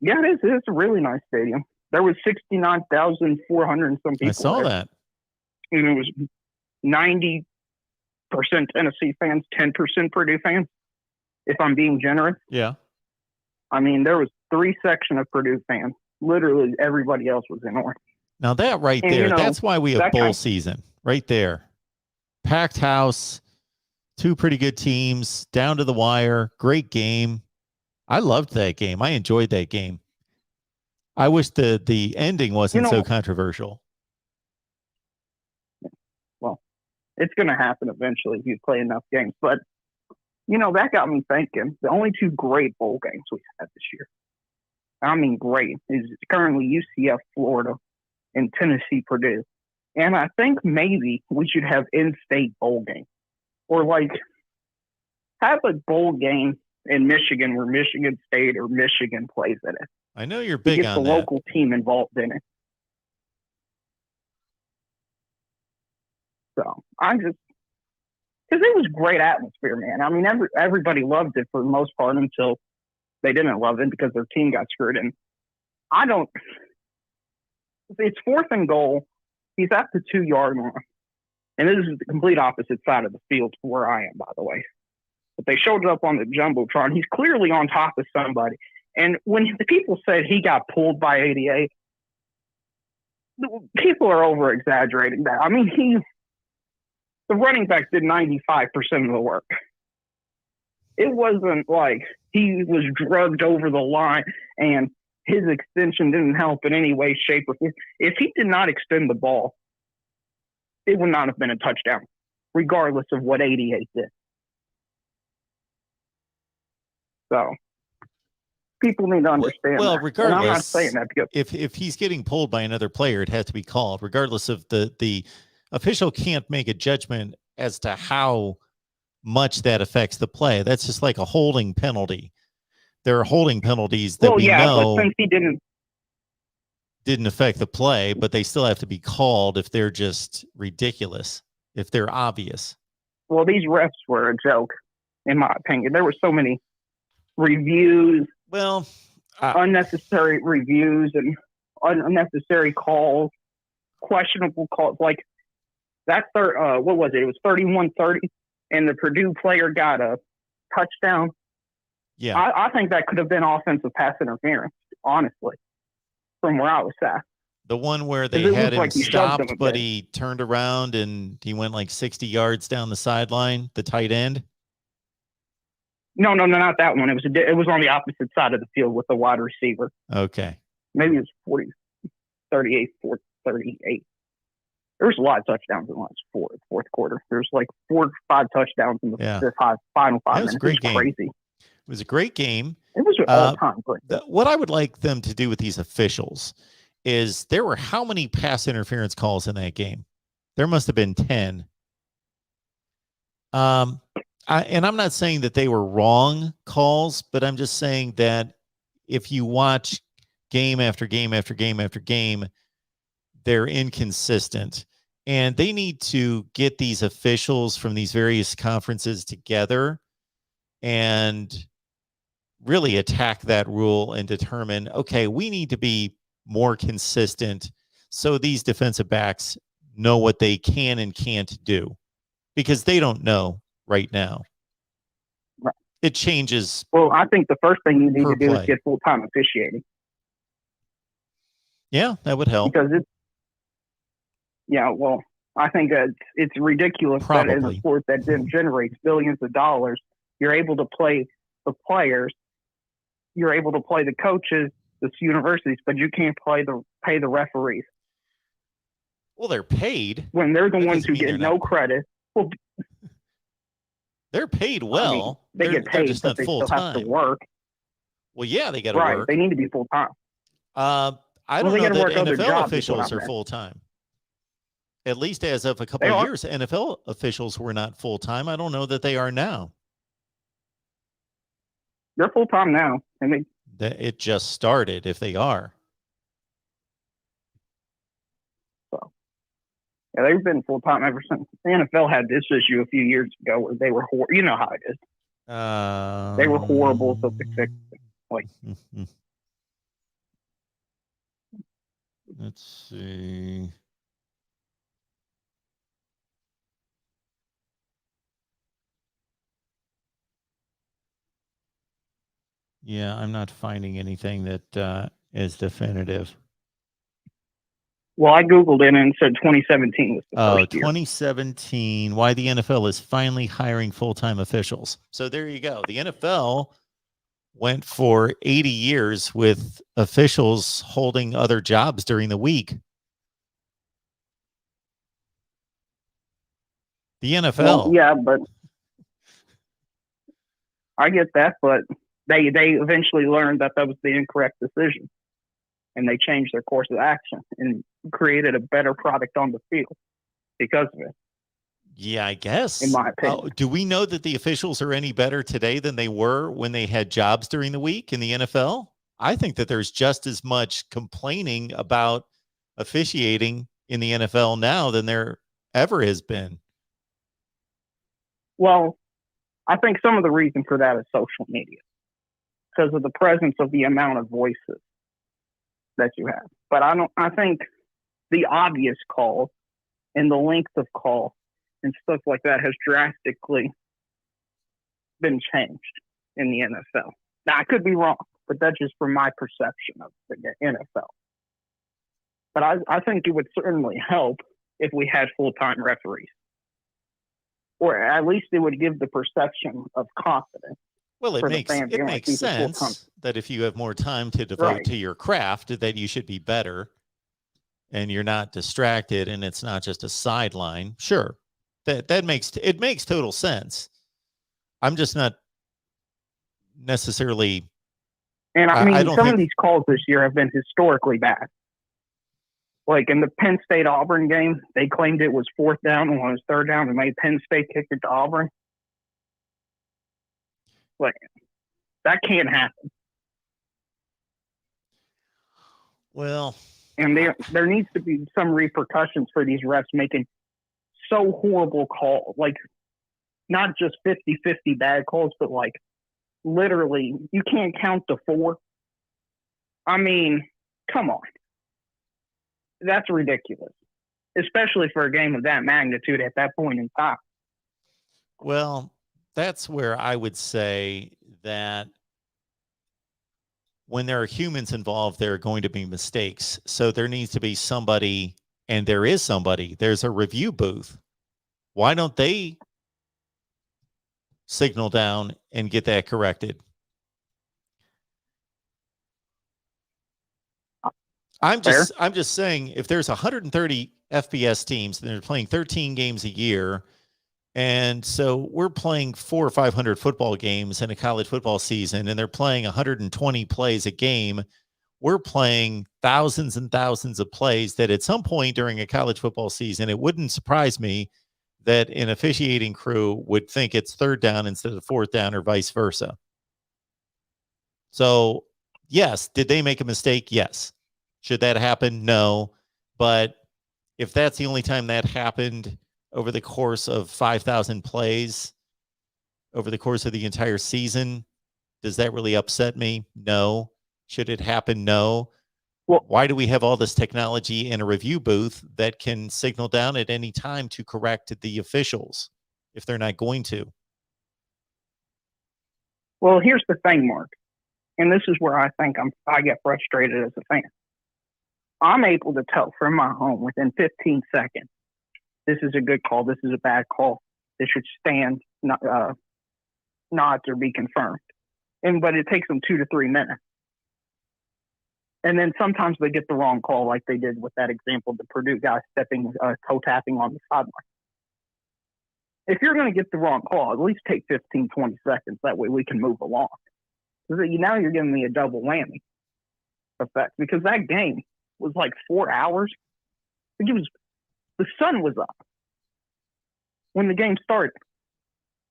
Yeah, it is. It's a really nice stadium. There was 69,400 and some people. I saw that. And it was 90% Tennessee fans, 10% Purdue fans, if I'm being generous. Yeah. I mean, there was 3 sections of Purdue fans. Literally everybody else was in orange. Now that right there, that's why we have bowl season. Right there. Packed house, 2 pretty good teams, down to the wire, great game. I loved that game. I enjoyed that game. I wish the ending wasn't so controversial. Well, it's going to happen eventually if you play enough games. But, that got me thinking. The only 2 great bowl games we had this year, I mean great, is currently UCF Florida and Tennessee Purdue. And I think maybe we should have in-state bowl games. Or, have a bowl game in Michigan where Michigan State or Michigan plays in it. I know you're big on that. Get the local team involved in it. So because it was great atmosphere, man. I mean, everybody loved it for the most part until they didn't love it because their team got screwed. And it's 4th and goal. He's at the 2-yard line. And this is the complete opposite side of the field to where I am, by the way. But they showed up on the Jumbotron. He's clearly on top of somebody. And when the people said he got pulled by 88, people are over-exaggerating that. I mean, the running back did 95% of the work. It wasn't like he was drugged over the line and his extension didn't help in any way, shape, or form. If he did not extend the ball, it would not have been a touchdown, regardless of what 88 did. So people need to understand. Well, that. regardless, and I'm not saying that because if he's getting pulled by another player, it has to be called, regardless of the official can't make a judgment as to how much that affects the play. That's just like a holding penalty. There are holding penalties that we know. But since he didn't didn't affect the play, but they still have to be called if they're just ridiculous, if they're obvious. Well, these refs were a joke, in my opinion. There were so many reviews, Well, unnecessary reviews and unnecessary calls, questionable calls. Like that what was it? It was 31-30, and the Purdue player got a touchdown. yeah. I think that could have been offensive pass interference, honestly, from where I was at. The one where they It had looked him like he shoved him stopped, a but bit. he turned around and he went like 60 yards down the sideline, the tight end. No, not that one. It was on the opposite side of the field with the wide receiver. Okay. Maybe it was 38, 38. There was a lot of touchdowns in the last fourth quarter. There's like 4 or 5 touchdowns in the final 5 That was minutes. a great game. Crazy. It was a great game. It was all time great. What I would like them to do with these officials is there were how many pass interference calls in that game? There must have been 10. And I'm not saying that they were wrong calls, but I'm just saying that if you watch game after game after game after game, they're inconsistent. And they need to get these officials from these various conferences together and really attack that rule and determine, okay, we need to be more consistent so these defensive backs know what they can and can't do, because they don't know right now. Right. It changes. Well, I think the first thing you need to do play. is get full-time officiating. Yeah, that would help. Because I think it's ridiculous that in a sport that generates billions of dollars, you're able to play the players, you're able to play the coaches, the universities, but you can't pay the referees. Well, they're paid. When they're the ones who get no credit. Well, they're paid well. I mean, they get paid, just but not they full still time. have to work. Well, yeah, they got to right. work. They need to be full time. I don't know that NFL jobs, officials are full time. At least as of a couple of years, NFL officials were not full time. I don't know that they are now. They're full time now, and it just started. If they are, so yeah, they've been full time ever since. The NFL had this issue a few years ago where they were you know how it is. They were horrible, so they fixed it. Like, let's see. Yeah, I'm not finding anything that is definitive. Well, I Googled it and it said 2017 was the first year. 2017, why the NFL is finally hiring full-time officials. So there you go. The NFL went for 80 years with officials holding other jobs during the week. The NFL. Well, yeah, but I get that, but they eventually learned that was the incorrect decision, and they changed their course of action and created a better product on the field because of it. Yeah, I guess. In my opinion. Do we know that the officials are any better today than they were when they had jobs during the week in the NFL? I think that there's just as much complaining about officiating in the NFL now than there ever has been. Well, I think some of the reason for that is social media, because of the presence of the amount of voices that you have. But I think the obvious call and the length of call and stuff like that has drastically been changed in the NFL. Now, I could be wrong, but that's just from my perception of the NFL. But I think it would certainly help if we had full-time referees. Or at least it would give the perception of confidence. Well, it makes sense that if you have more time to devote to your craft, that you should be better and you're not distracted and it's not just a sideline. Sure. That makes total sense. I'm just not necessarily. And I mean, some of these calls this year have been historically bad. Like in the Penn State Auburn game, they claimed it was 4th down and when it was 3rd down and made Penn State kick it to Auburn. Like, that can't happen. Well, And there needs to be some repercussions for these refs making so horrible calls, like not just 50-50 bad calls, but like literally you can't count to 4. I mean, come on. That's ridiculous, especially for a game of that magnitude at that point in time. Well, that's where I would say that when there are humans involved, there are going to be mistakes. So there needs to be somebody, and there is somebody. There's a review booth. Why don't they signal down and get that corrected? I'm just saying, if there's 130 FBS teams and they're playing 13 games a year, and so we're playing 400 or 500 football games in a college football season, and they're playing 120 plays a game, we're playing thousands and thousands of plays that at some point during a college football season, it wouldn't surprise me that an officiating crew would think it's 3rd down instead of 4th down, or vice versa. So, yes, did they make a mistake? Yes. Should that happen? No. But if that's the only time that happened over the course of 5,000 plays, over the course of the entire season, does that really upset me? No. Should it happen? No. Well, why do we have all this technology in a review booth that can signal down at any time to correct the officials if they're not going to? Well, here's the thing, Mark, and this is where I think I get frustrated as a fan. I'm able to tell from my home within 15 seconds, this is a good call, this is a bad call, this should stand, not or be confirmed. But it takes them 2 to 3 minutes. And then sometimes they get the wrong call, like they did with that example, the Purdue guy toe tapping on the sideline. If you're going to get the wrong call, at least take 15, 20 seconds. That way we can move along. Now you're giving me a double whammy effect, because that game was like 4 hours. The sun was up when the game started.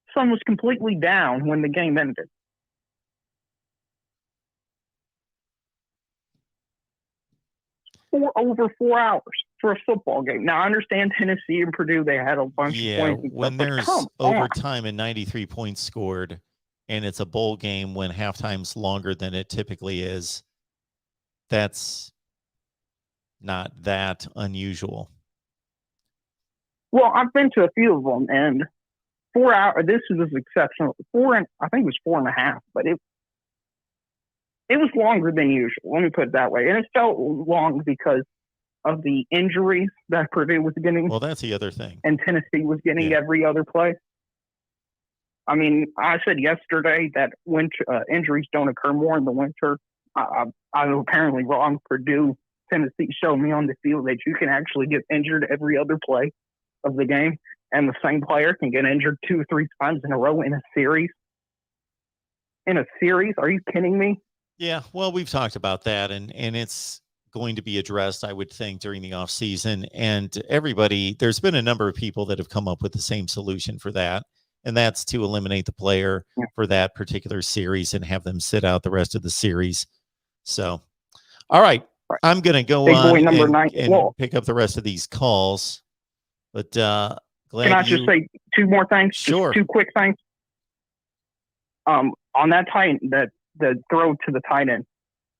The sun was completely down when the game ended. Over 4 hours for a football game. Now, I understand Tennessee and Purdue, they had a bunch of points. And when stuff, there's overtime and 93 points scored, and it's a bowl game when halftime's longer than it typically is, that's not that unusual. Well, I've been to a few of them, and 4 hours, this was exceptional. I think it was 4.5, but it was longer than usual. Let me put it that way. And it felt long because of the injuries that Purdue was getting. Well, that's the other thing. And Tennessee was getting every other play. I mean, I said yesterday that winter injuries don't occur more in the winter. I'm apparently wrong. Purdue, Tennessee showed me on the field that you can actually get injured every other play of the game, and the same player can get injured 2 or 3 times in a row in a series. In a series? Are you kidding me? Yeah, well, we've talked about that, and it's going to be addressed, I would think, during the off season. And there's been a number of people that have come up with the same solution for that, and that's to eliminate the player for that particular series and have them sit out the rest of the series. So, all right, I'm going to go on and pick up the rest of these calls. But glad can I just say 2 more things? Sure. Just 2 quick things. On that the throw to the tight end,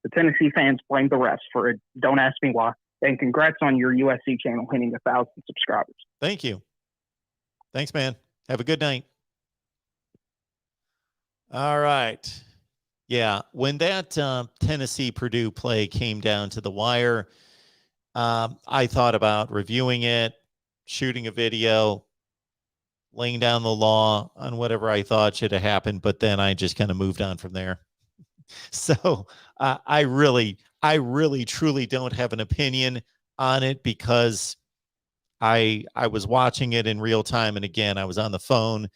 the Tennessee fans blame the refs for it. Don't ask me why. And congrats on your USC channel hitting 1,000 subscribers. Thank you. Thanks, man. Have a good night. All right. Yeah, when that Tennessee-Purdue play came down to the wire, I thought about reviewing it, shooting a video, laying down the law on whatever I thought should have happened, but then I just kind of moved on from there. So I really, truly don't have an opinion on it, because I was watching it in real time, and again, I was on the phone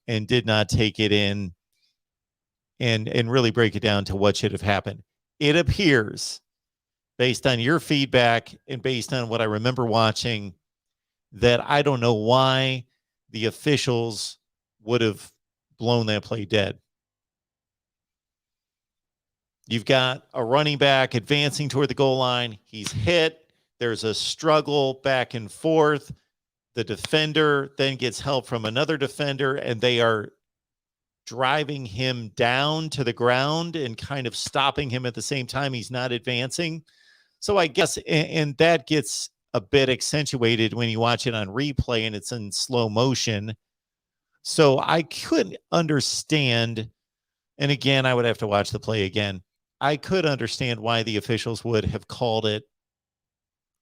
and did not take it in and really break it down to what should have happened. It appears, based on your feedback and based on what I remember watching, that I don't know why the officials would have blown that play dead. You've got a running back advancing toward the goal line. He's hit. There's a struggle back and forth. The defender then gets help from another defender, and they are driving him down to the ground and kind of stopping him at the same time. He's not advancing. So I guess, and that gets a bit accentuated when you watch it on replay and it's in slow motion. So I could understand, and again, I would have to watch the play again. I could understand why the officials would have called it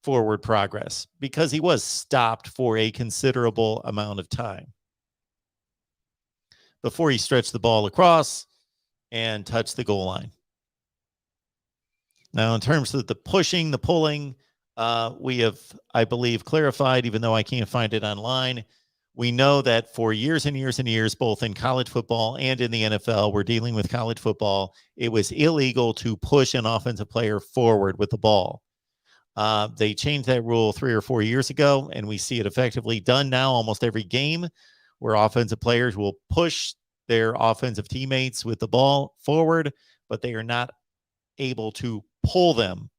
forward progress, because he was stopped for a considerable amount of time before he stretched the ball across and touched the goal line. Now, in terms of the pushing, the pulling, we have, I believe, clarified, even though I can't find it online. We know that for years and years and years, both in college football and in the NFL, we're dealing with college football, it was illegal to push an offensive player forward with the ball. They changed that rule 3 or 4 years ago, and we see it effectively done now almost every game, where offensive players will push their offensive teammates with the ball forward, but they are not able to pull them,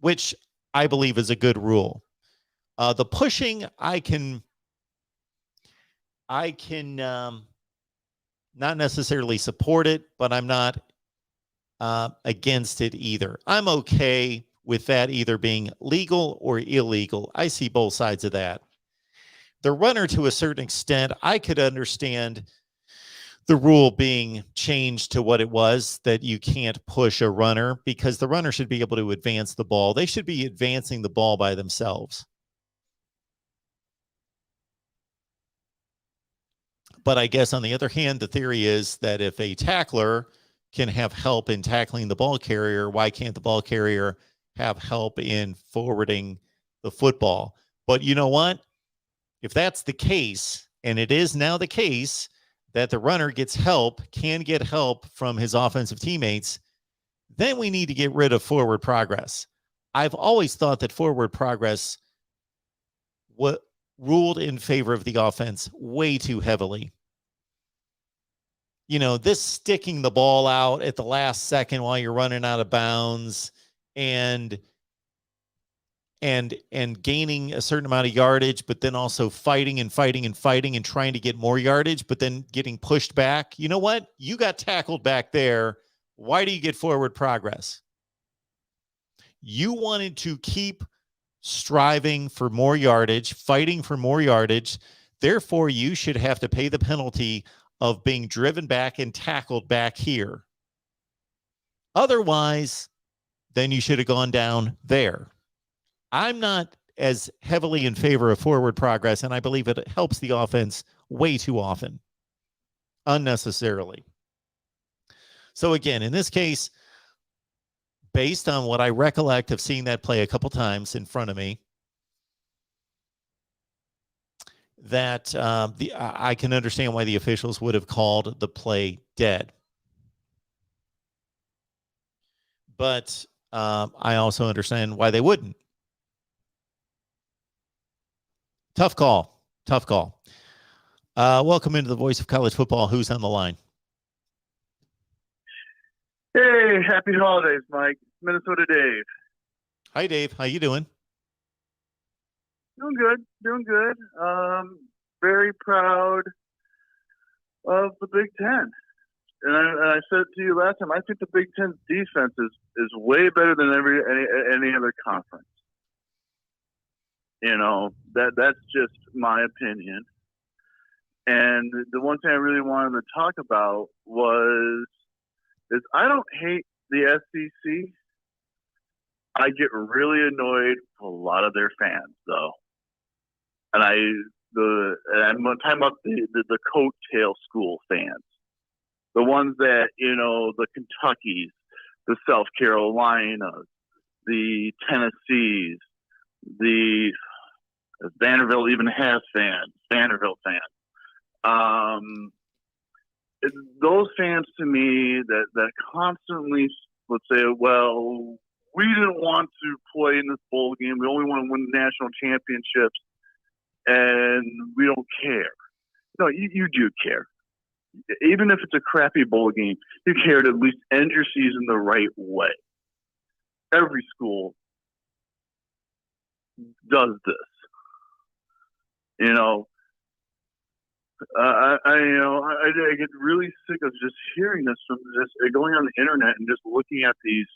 which I believe is a good rule. The pushing, I can not necessarily support it, but I'm not against it either. I'm okay with that either being legal or illegal. I see both sides of that. The runner, to a certain extent, I could understand the rule being changed to what it was, that you can't push a runner, because the runner should be able to advance the ball. They should be advancing the ball by themselves. But I guess on the other hand, the theory is that if a tackler can have help in tackling the ball carrier, why can't the ball carrier have help in forwarding the football? But you know what? If that's the case, and it is now the case that the runner gets help, can get help from his offensive teammates, then we need to get rid of forward progress. I've always thought that forward progress ruled in favor of the offense way too heavily. You know, this sticking the ball out at the last second while you're running out of bounds and gaining a certain amount of yardage, but then also fighting and trying to get more yardage, but then getting pushed back. You know what? You got tackled back there. Why do you get forward progress? You wanted to keep striving for more yardage, fighting for more yardage. Therefore, you should have to pay the penalty of being driven back and tackled back here. Otherwise, then you should have gone down there. I'm not as heavily in favor of forward progress, and I believe it helps the offense way too often, unnecessarily. So again, in this case, based on what I recollect of seeing that play a couple times in front of me, that I can understand why the officials would have called the play dead. But I also understand why they wouldn't. Tough call. Welcome into the Voice of College Football. Who's on the line? Hey, happy holidays, Mike. Minnesota Dave. Hi, Dave. How you doing? Doing good. Very proud of the Big Ten. And I said it to you last time, I think the Big Ten's defense is way better than any other conference. You know, that's just my opinion. And the one thing I really wanted to talk about is I don't hate the SEC. I get really annoyed with a lot of their fans, though. And I'm talking about the coattail school fans, the ones that, you know, the Kentuckys, the South Carolinas, the Tennessees, the Vanderbilt even has fans, Vanderbilt fans. Those fans to me that constantly would say, well, we didn't want to play in this bowl game. We only want to win national championships, and we don't care. No, you do care. even if it's a crappy bowl game, you care to at least end your season the right way. Every school does this. I get really sick of just hearing this from just going on the internet and just looking at these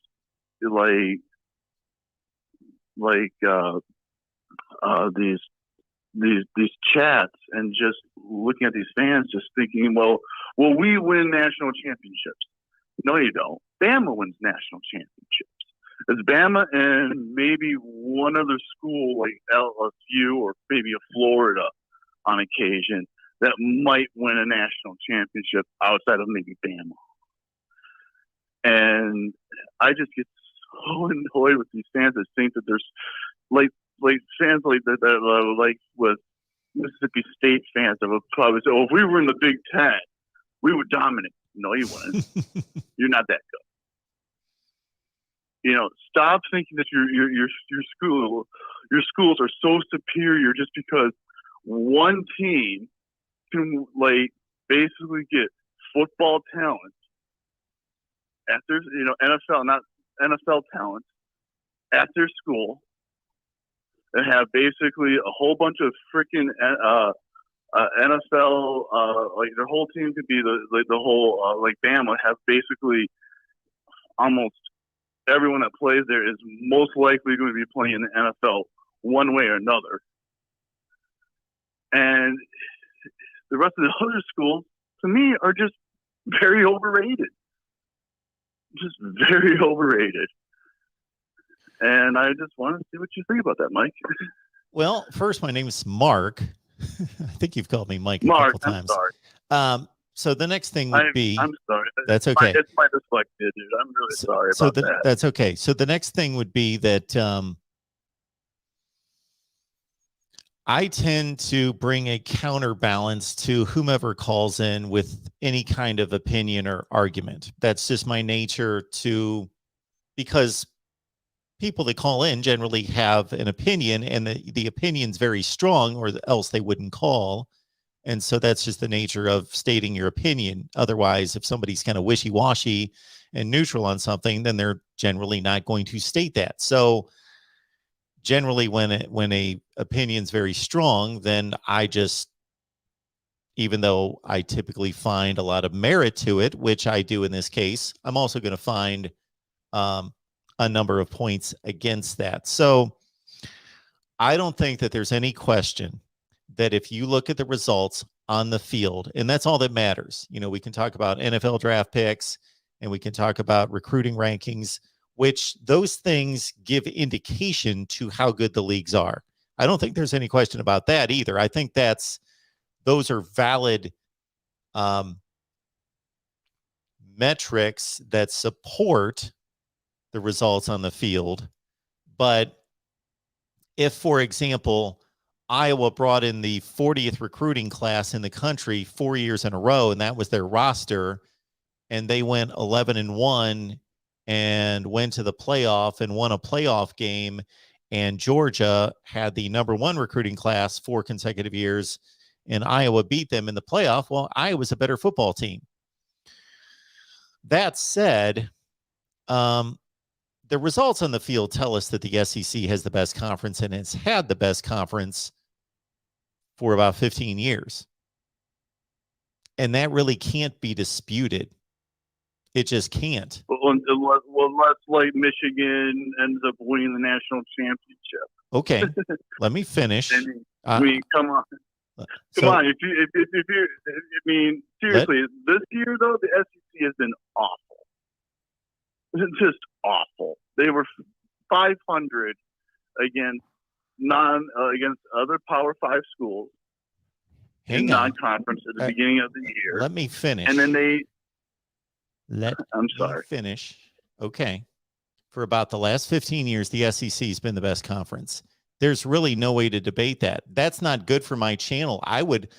these chats and just looking at these fans, just thinking, well, we win national championships. No, you don't. Bama wins national championships. It's Bama and maybe one other school like LSU or maybe a Florida on occasion that might win a national championship outside of maybe Bama. And I just get so annoyed with these fans that think that there's like fans like that, like with Mississippi State fans that would probably say, "Oh, if we were in the Big Ten, we would dominate." No, you wouldn't. You're not that good. Stop thinking that your schools are so superior just because one team can basically get football talent at their NFL talent at their school and have basically a whole bunch of freaking NFL their whole team could be the whole Bama, have basically almost everyone that plays there is most likely going to be playing in the NFL one way or another. And the rest of the other schools, to me, are just very overrated. Just very overrated. And I just want to see what you think about that, Mike. Well, first, my name is Mark. I think you've called me Mike Mark, a couple times. I'm sorry. So the next thing would be... I'm sorry. That's okay. It's my dyslexia, dude. I'm really sorry about that. That's okay. So the next thing would be that I tend to bring a counterbalance to whomever calls in with any kind of opinion or argument. That's just my nature because people that call in generally have an opinion, and the opinion's very strong, or else they wouldn't call. And so that's just the nature of stating your opinion. Otherwise, if somebody's kind of wishy-washy and neutral on something, then they're generally not going to state that. So generally when a opinion's very strong, then I just, even though I typically find a lot of merit to it, which I do in this case, I'm also going to find a number of points against that. So I don't think that there's any question that if you look at the results on the field, and that's all that matters. We can talk about NFL draft picks and we can talk about recruiting rankings, which those things give indication to how good the leagues are. I don't think there's any question about that either. I think those are valid metrics that support the results on the field. But if, for example, Iowa brought in the 40th recruiting class in the country 4 years in a row, and that was their roster, and they went 11-1 and went to the playoff and won a playoff game, and Georgia had the number one recruiting class 4 consecutive years, and Iowa beat them in the playoff, well, Iowa's a better football team. That said, the results on the field tell us that the SEC has the best conference, and it's had the best conference for about 15 years. And that really can't be disputed. It just can't. Well, unless Michigan ends up winning the national championship. Okay, let me finish. I mean, come on. Come on. If you, seriously, this year, though, the SEC has been awful. It's just awful. They were 500 against other Power 5 schools in non-conference at the beginning of the year. Let me finish. And then I'm sorry. Finish. Okay. For about the last 15 years, the SEC has been the best conference. There's really no way to debate that. That's not good for my channel. I would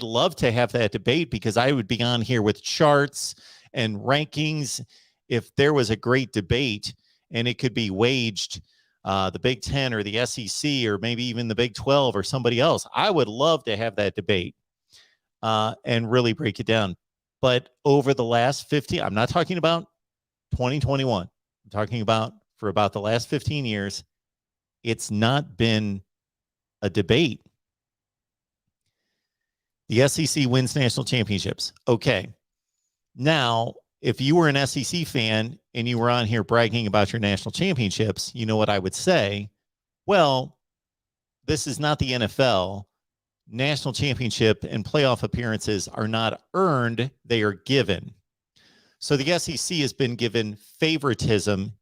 love to have that debate, because I would be on here with charts and rankings if there was a great debate and it could be waged, the Big Ten or the SEC or maybe even the Big 12 or somebody else. I would love to have that debate and really break it down. But over the last 15, I'm not talking about 2021. I'm talking about for about the last 15 years, it's not been a debate. The SEC wins national championships. Okay. Now, if you were an SEC fan and you were on here bragging about your national championships, you know what I would say? Well, this is not the NFL. National championship and playoff appearances are not earned, they are given. So the SEC has been given favoritism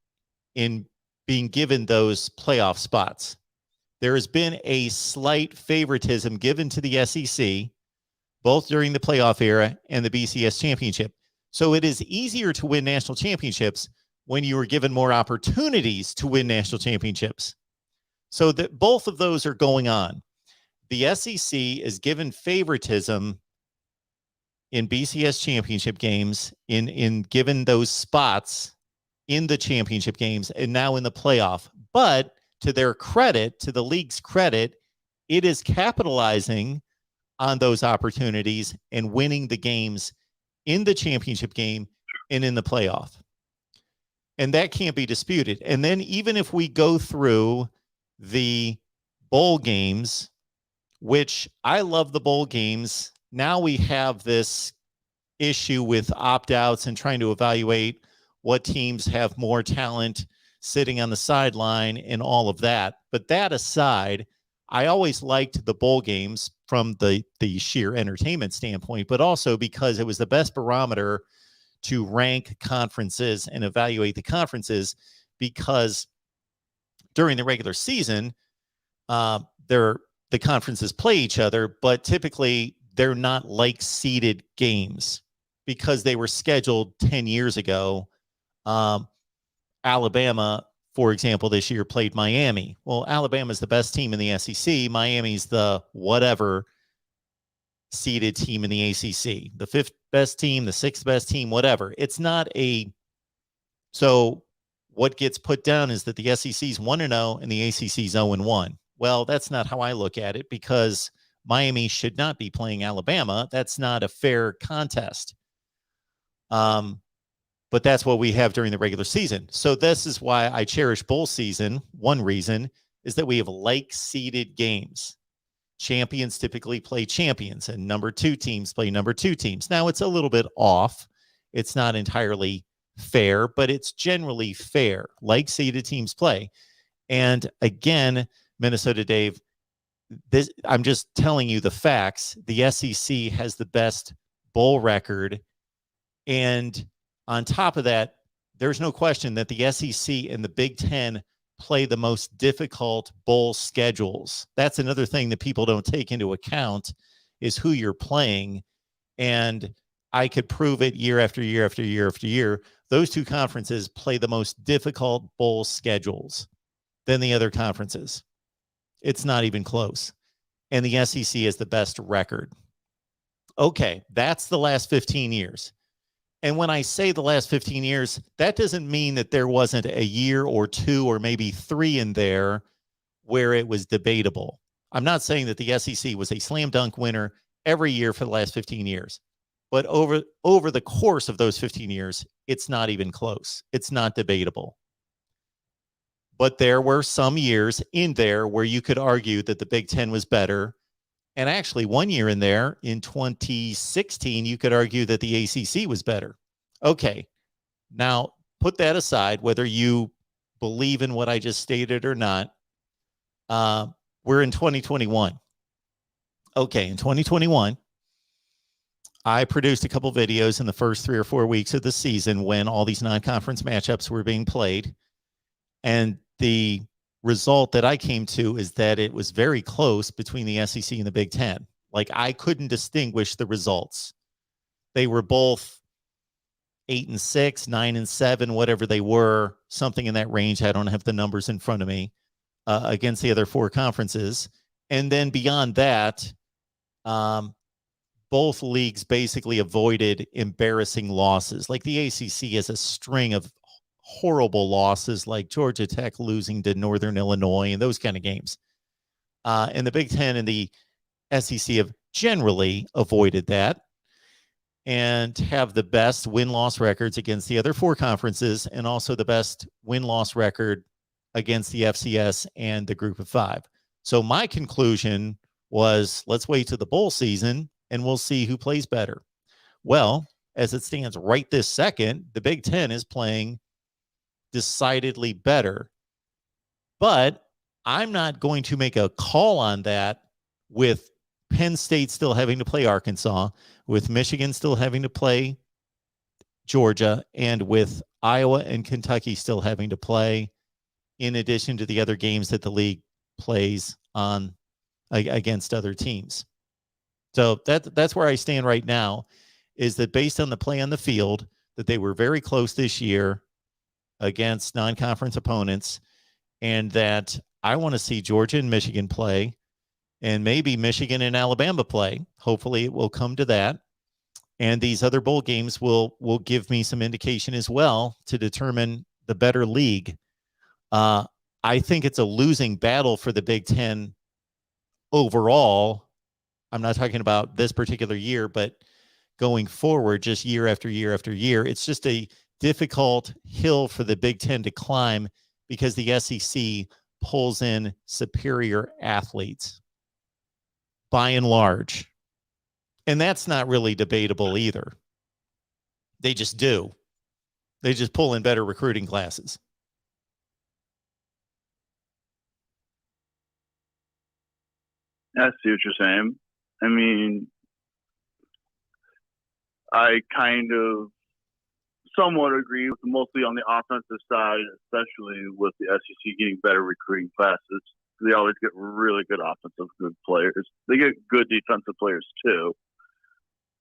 in being given those playoff spots. There has been a slight favoritism given to the SEC, both during the playoff era and the BCS championship. So it is easier to win national championships when you are given more opportunities to win national championships. So that both of those are going on. The SEC is given favoritism in BCS championship games, in given those spots in the championship games and now in the playoff. But to their credit, to the league's credit, it is capitalizing on those opportunities and winning the games in the championship game and in the playoff. And that can't be disputed. And then even if we go through the bowl games, which I love the bowl games, now we have this issue with opt-outs and trying to evaluate what teams have more talent sitting on the sideline and all of that. But that aside, I always liked the bowl games from the sheer entertainment standpoint, but also because it was the best barometer to rank conferences and evaluate the conferences, because during the regular season, the conferences play each other, but typically they're not like seeded games because they were scheduled 10 years ago. Alabama, for example, this year played Miami. Well, Alabama's the best team in the SEC. Miami's the whatever seeded team in the ACC, the fifth best team, the sixth best team, whatever. It's not a, so what gets put down is that the SEC's 1-0 and the ACC's 0-1. Well, that's not how I look at it, because Miami should not be playing Alabama. That's not a fair contest. But that's what we have during the regular season. So this is why I cherish bowl season. One reason is that we have like-seeded games. Champions typically play champions, and number two teams play number two teams. Now, it's a little bit off. It's not entirely fair, but it's generally fair. Like-seeded teams play. And again, Minnesota Dave, I'm just telling you the facts. The SEC has the best bowl record. And on top of that, there's no question that the SEC and the Big Ten play the most difficult bowl schedules. That's another thing that people don't take into account, is who you're playing. And I could prove it year after year after year after year. Those two conferences play the most difficult bowl schedules than the other conferences. It's not even close. And the SEC has the best record. Okay, that's the last 15 years. And when I say the last 15 years, that doesn't mean that there wasn't a year or two or maybe three in there where it was debatable. I'm not saying that the SEC was a slam dunk winner every year for the last 15 years. But over the course of those 15 years, it's not even close. It's not debatable. But there were some years in there where you could argue that the Big Ten was better. And actually, one year in there, in 2016, you could argue that the ACC was better. Okay, now put that aside, whether you believe in what I just stated or not. We're in 2021. Okay, in 2021, I produced a couple videos in the first 3 or 4 weeks of the season when all these non-conference matchups were being played. And the result that I came to is that it was very close between the SEC and the Big Ten. Like, I couldn't distinguish the results. They were both 8-6, 9-7, whatever they were, something in that range. I don't have the numbers in front of me, against the other four conferences. And then beyond that, both leagues basically avoided embarrassing losses. Like, the ACC has a string of horrible losses, like Georgia Tech losing to Northern Illinois and those kind of games. And the Big Ten and the SEC have generally avoided that. and have the best win-loss records against the other 4 conferences, and also the best win-loss record against the FCS and the group of 5. So my conclusion was, let's wait to the bowl season and we'll see who plays better. Well, as it stands right this second, the Big Ten is playing decidedly better. But I'm not going to make a call on that with Penn State still having to play Arkansas, with Michigan still having to play Georgia, and with Iowa and Kentucky still having to play, in addition to the other games that the league plays on against other teams. So that's where I stand right now, is that based on the play on the field, that they were very close this year against non-conference opponents, and that I want to see Georgia and Michigan play, and maybe Michigan and Alabama play. Hopefully it will come to that. And these other bowl games will give me some indication as well to determine the better league. I think it's a losing battle for the Big Ten overall. I'm not talking about this particular year, but going forward, just year after year after year. It's just a difficult hill for the Big Ten to climb because the SEC pulls in superior athletes by and large. And that's not really debatable either. They just do. They just pull in better recruiting classes. I see what you're saying. I mean, I kind of somewhat agree with mostly on the offensive side, especially with the SEC getting better recruiting classes. They always get really good offensive good players. They get good defensive players too.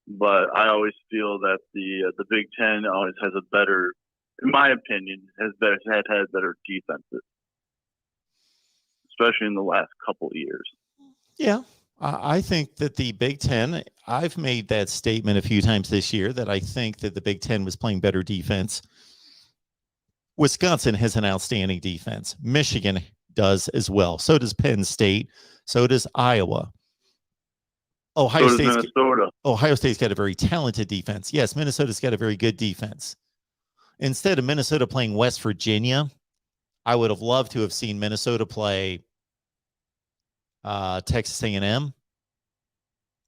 But I always feel that the Big Ten always has a better, in my opinion, had better defenses, especially in the last couple of years. Yeah, I think that the Big Ten, I've made that statement a few times this year that I think that the Big Ten was playing better defense. Wisconsin has an outstanding defense. Michigan does as well. So does Penn State. So does Iowa. Ohio State's got a very talented defense. Yes, Minnesota's got a very good defense. Instead of Minnesota playing West Virginia, I would have loved to have seen Minnesota play Texas A&M.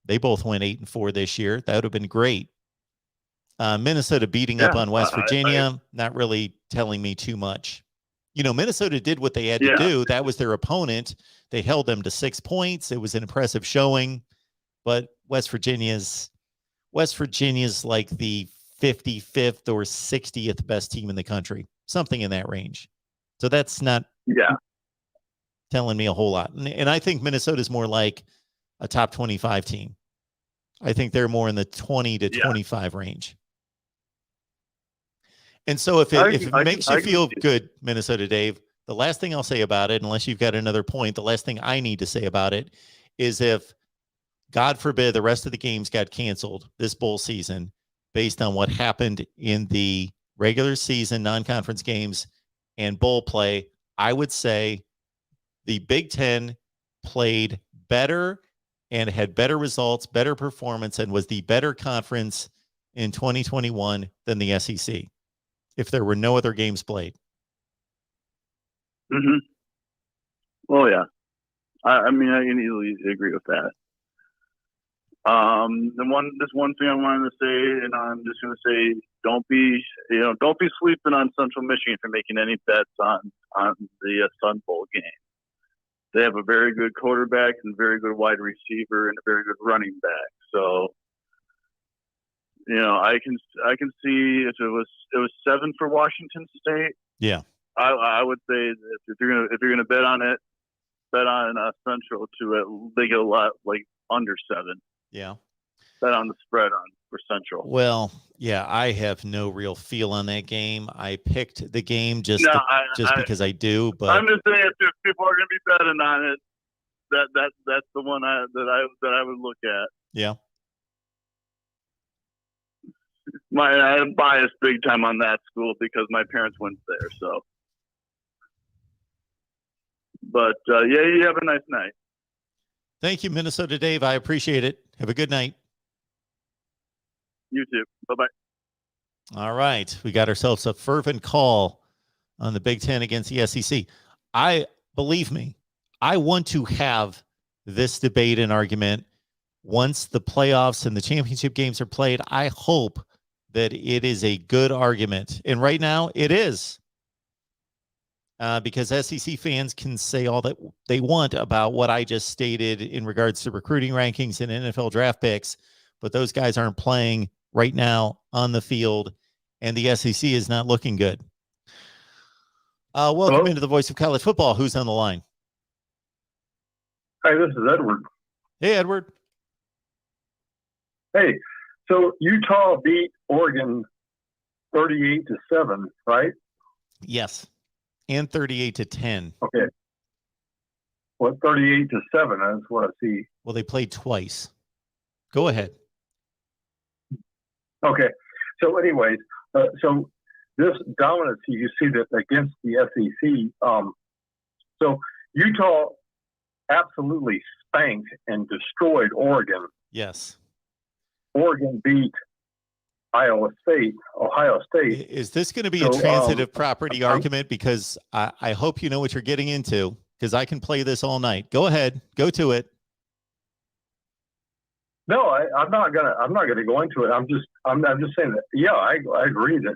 They both went 8-4 this year. That would have been great. Minnesota beating up on West Virginia, not really telling me too much. You know, Minnesota did what they had to do. That was their opponent. They held them to 6 points. It was an impressive showing. But West Virginia's like the 55th or 60th best team in the country, something in that range. So that's not telling me a whole lot. And I think Minnesota's more like a top 25 team. I think they're more in the 20 to 25 range. And so if it makes you feel good, Minnesota Dave, the last thing I'll say about it, unless you've got another point, the last thing I need to say about it is if, God forbid, the rest of the games got canceled this bowl season based on what happened in the regular season, non-conference games, and bowl play, I would say the Big Ten played better and had better results, better performance, and was the better conference in 2021 than the SEC, if there were no other games played. Mm-hmm. Well, yeah. I mean, I can easily agree with that. This one thing I wanted to say, and I'm just going to say, don't be sleeping on Central Michigan for making any bets on the Sun Bowl game. They have a very good quarterback and a very good wide receiver and a very good running back. So, you know, I can see if it was 7 for Washington State. Yeah, I would say if you're gonna bet on it, bet on Central to it. They get a lot like under 7. Yeah. Bet on the spread for Central. Well, yeah, I have no real feel on that game. I picked the game just because I do. But I'm just saying, if people are going to be betting on it, that's the one that I would look at. Yeah. I am biased big time on that school because my parents went there. So, but you have a nice night. Thank you, Minnesota Dave. I appreciate it. Have a good night. You too. Bye-bye. All right. We got ourselves a fervent call on the Big Ten against the SEC. Believe me, I want to have this debate and argument once the playoffs and the championship games are played. I hope that it is a good argument. And right now it is. Because SEC fans can say all that they want about what I just stated in regards to recruiting rankings and NFL draft picks, but those guys aren't playing right now on the field, and the SEC is not looking good. Welcome Hello? into the Voice of College Football. Who's on the line? Hey, this is Edward. Hey, Edward. Hey, so Utah beat Oregon 38-7, right? Yes, and 38-10. Okay. Well, 38-7 is what I see. Well, they played twice. Go ahead. Okay. So, anyways, so this dominance you see that against the SEC. So Utah absolutely spanked and destroyed Oregon. Yes. Oregon beat Ohio State. Is this going to be a transitive property argument? Because I hope you know what you're getting into, because I can play this all night. Go ahead. Go to it. No, I'm not gonna go into it. I'm just saying that. Yeah, I agree that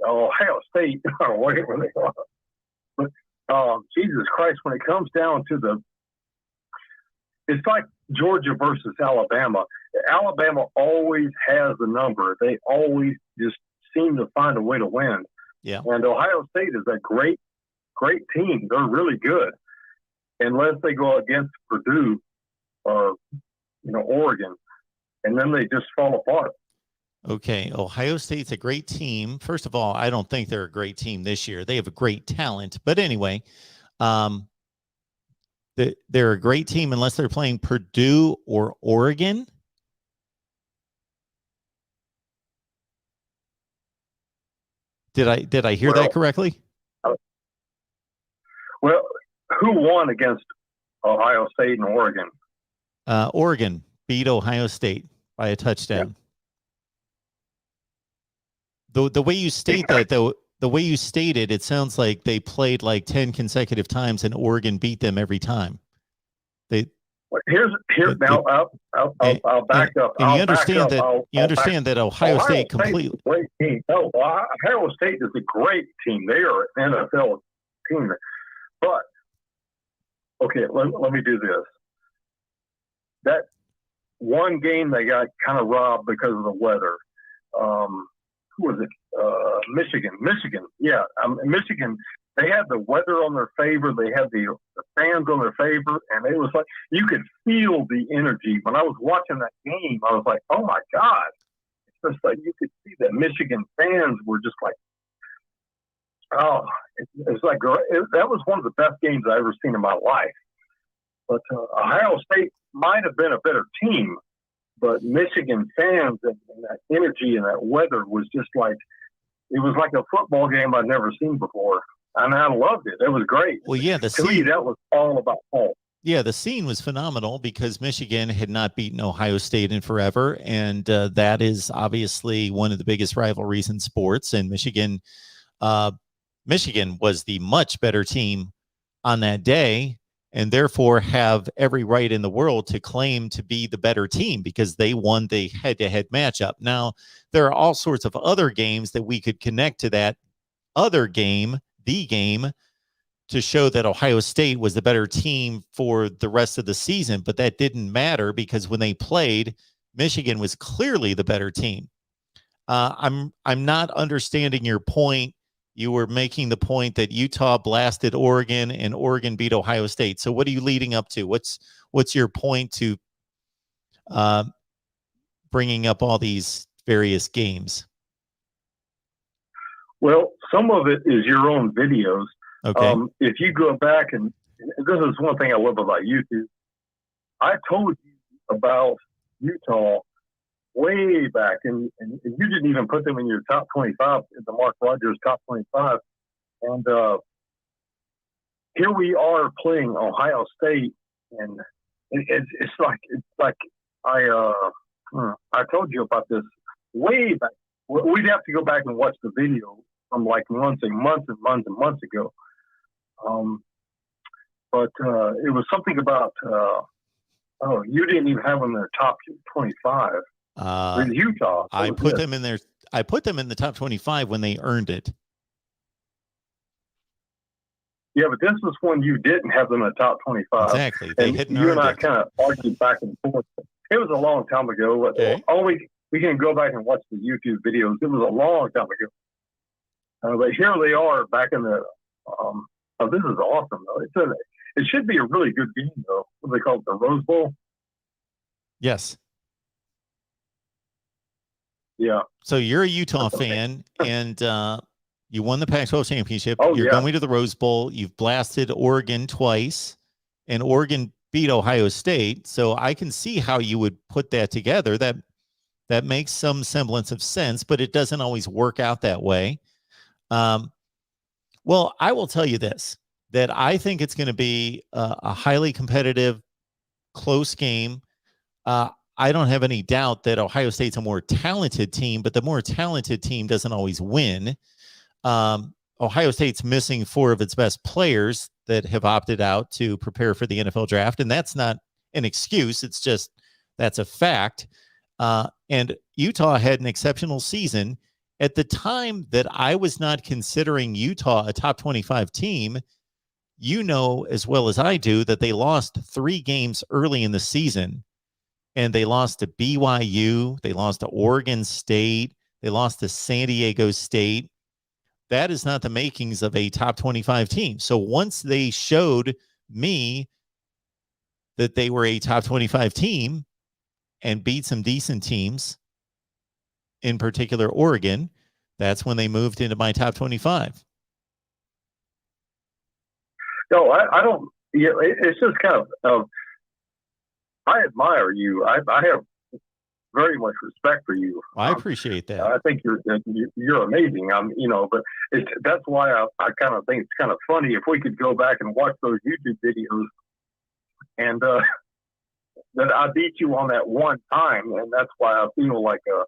Ohio State, or whatever they are. But Jesus Christ, when it comes down to it's like Georgia versus Alabama. Alabama always has the number. They always just seem to find a way to win. Yeah. And Ohio State is a great team. They're really good, unless they go against Purdue or Oregon, and then they just fall apart. Okay, Ohio State's a great team. First of all, I don't think they're a great team this year. They have a great talent, but anyway, they're a great team unless they're playing Purdue or Oregon. Did I hear that correctly? Well, who won against Ohio State and Oregon? Oregon beat Ohio State by a touchdown. Yeah. The way you state that, though, the way you stated, it sounds like they played like 10 consecutive times and Oregon beat them every time. I'll back up. And you understand that Ohio State completely. Great team. No, Ohio State is a great team. They are an NFL team. But okay, let me do this. That one game they got kind of robbed because of the weather. Who was it? Michigan. Yeah, Michigan. They had the weather on their favor. They had the fans on their favor, and it was like you could feel the energy. When I was watching that game, I was like, "Oh my God!" It's just like you could see that Michigan fans were just like, "Oh, it's like that was one of the best games I ever seen in my life." But Ohio State might have been a better team, but Michigan fans and that energy and that weather was just like it was like a football game I'd never seen before. And I loved it. It was great. Well, yeah, to me, that was all about home. Yeah, the scene was phenomenal because Michigan had not beaten Ohio State in forever, and that is obviously one of the biggest rivalries in sports. And Michigan was the much better team on that day, and therefore have every right in the world to claim to be the better team because they won the head-to-head matchup. Now, there are all sorts of other games that we could connect to that other game, the game, to show that Ohio State was the better team for the rest of the season, but that didn't matter because when they played, Michigan was clearly the better team. I'm not understanding your point. You were making the point that Utah blasted Oregon and Oregon beat Ohio State. So what are you leading up to? What's your point to bringing up all these various games? Well, some of it is your own videos. Okay. If you go back, and this is one thing I love about YouTube, I told you about Utah way back, and you didn't even put them in your top 25, in the Mark Rogers top 25. And here we are playing Ohio State, and it's like I I told you about this way back. We'd have to go back and watch the video from like months and months ago. But it was something about, you didn't even have them in their top 25. With Utah. I put them in there. I put them in the top 25 when they earned it. Yeah, but this was when you didn't have them in the top 25. Exactly. They and hadn't you and earned I it. kind of argued back and forth. It was a long time ago. Okay. We can go back and watch the YouTube videos. It was a long time ago. But here they are back in the. This is awesome though. It should be a really good game though. What do they call it? The Rose Bowl. Yes. Yeah. So you're a Utah fan, and you won the Pac-12 championship. Oh, You're yeah. going to the Rose Bowl. You've blasted Oregon twice, and Oregon beat Ohio State. So I can see how you would put that together. That makes some semblance of sense, but it doesn't always work out that way. Well, I will tell you this, that I think it's going to be a highly competitive, close game. I don't have any doubt that Ohio State's a more talented team, but the more talented team doesn't always win. Ohio State's missing 4 of its best players that have opted out to prepare for the NFL draft, and that's not an excuse. It's just that's a fact. And Utah had an exceptional season. At the time that I was not considering Utah a top 25 team, you know as well as I do that they lost 3 games early in the season. And they lost to BYU. They lost to Oregon State. They lost to San Diego State. That is not the makings of a top 25 team. So once they showed me that they were a top 25 team and beat some decent teams, in particular Oregon, that's when they moved into my top 25. No, I don't. Yeah, it's just kind of. I admire you. I have very much respect for you. I appreciate that. I think you're amazing. But that's why I kind of think it's kind of funny if we could go back and watch those YouTube videos, and that I beat you on that one time, and that's why I feel like I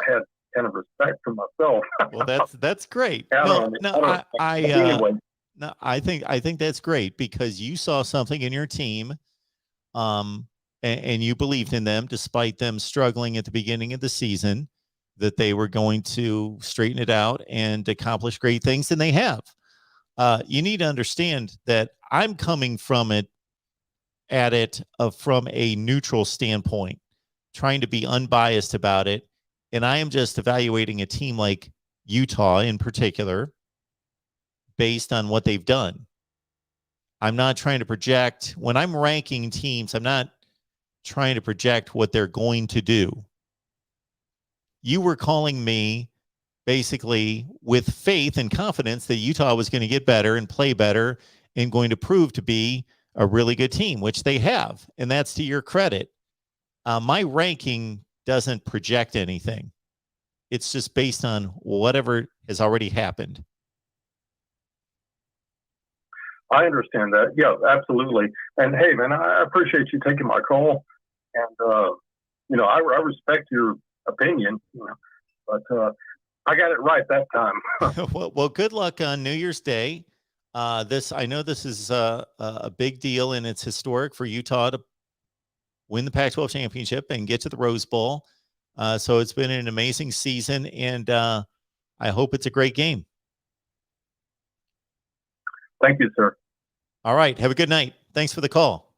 had kind of respect for myself. Well, that's great. Anyway. No, I think that's great because you saw something in your team. And you believed in them despite them struggling at the beginning of the season, that they were going to straighten it out and accomplish great things, and they have. You need to understand that I'm coming from it from a neutral standpoint, trying to be unbiased about it, and I am just evaluating a team like Utah in particular based on what they've done. I'm not trying to project. When I'm ranking teams, I'm not trying to project what they're going to do. You were calling me basically with faith and confidence that Utah was going to get better and play better and going to prove to be a really good team, which they have. And that's to your credit. My ranking doesn't project anything. It's just based on whatever has already happened. I understand that. Yeah, absolutely. And hey, man, I appreciate you taking my call. And, I respect your opinion, but I got it right that time. well, good luck on New Year's Day. I know this is a big deal, and it's historic for Utah to win the Pac-12 championship and get to the Rose Bowl. So it's been an amazing season, and I hope it's a great game. Thank you, sir. All right. Have a good night. Thanks for the call.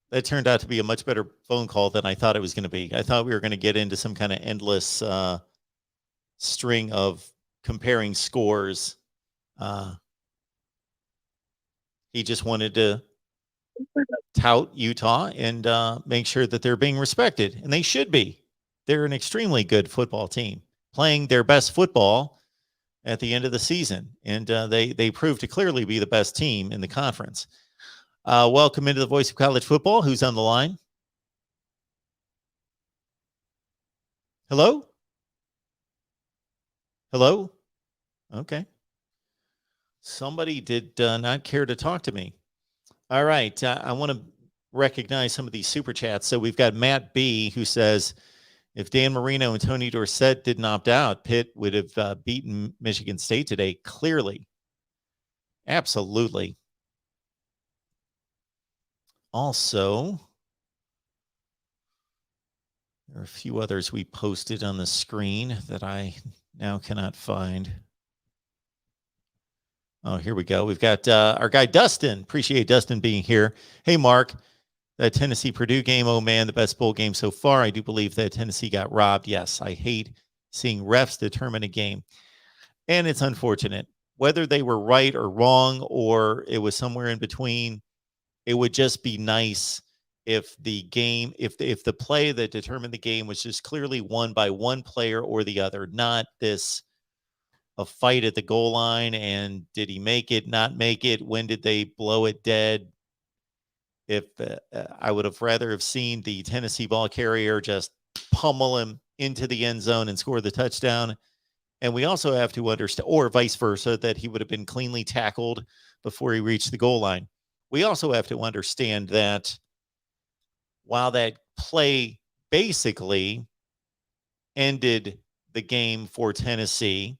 That turned out to be a much better phone call than I thought it was going to be. I thought we were going to get into some kind of endless string of comparing scores. He just wanted to tout Utah and make sure that they're being respected, and they should be. They're an extremely good football team, playing their best football at the end of the season, and they proved to clearly be the best team in the conference. Welcome into the Voice of College Football. Who's on the line? Hello? Hello? Okay. Somebody did not care to talk to me. All right. I want to recognize some of these super chats. So we've got Matt B, who says, if Dan Marino and Tony Dorsett didn't opt out, Pitt would have beaten Michigan State today. Clearly. Absolutely. Also, there are a few others we posted on the screen that I now cannot find. Oh, here we go. We've got our guy Dustin. Appreciate Dustin being here. Hey, Mark, that Tennessee-Purdue game, oh man, the best bowl game so far. I do believe that Tennessee got robbed. Yes, I hate seeing refs determine a game. And it's unfortunate. Whether they were right or wrong, or it was somewhere in between, it would just be nice if the game, if the play that determined the game was just clearly won by one player or the other, not this a fight at the goal line and did he make it, not make it, when did they blow it dead. If I would have rather have seen the Tennessee ball carrier just pummel him into the end zone and score the touchdown. And we also have to understand, or vice versa, that he would have been cleanly tackled before he reached the goal line. We also have to understand that while that play basically ended the game for Tennessee,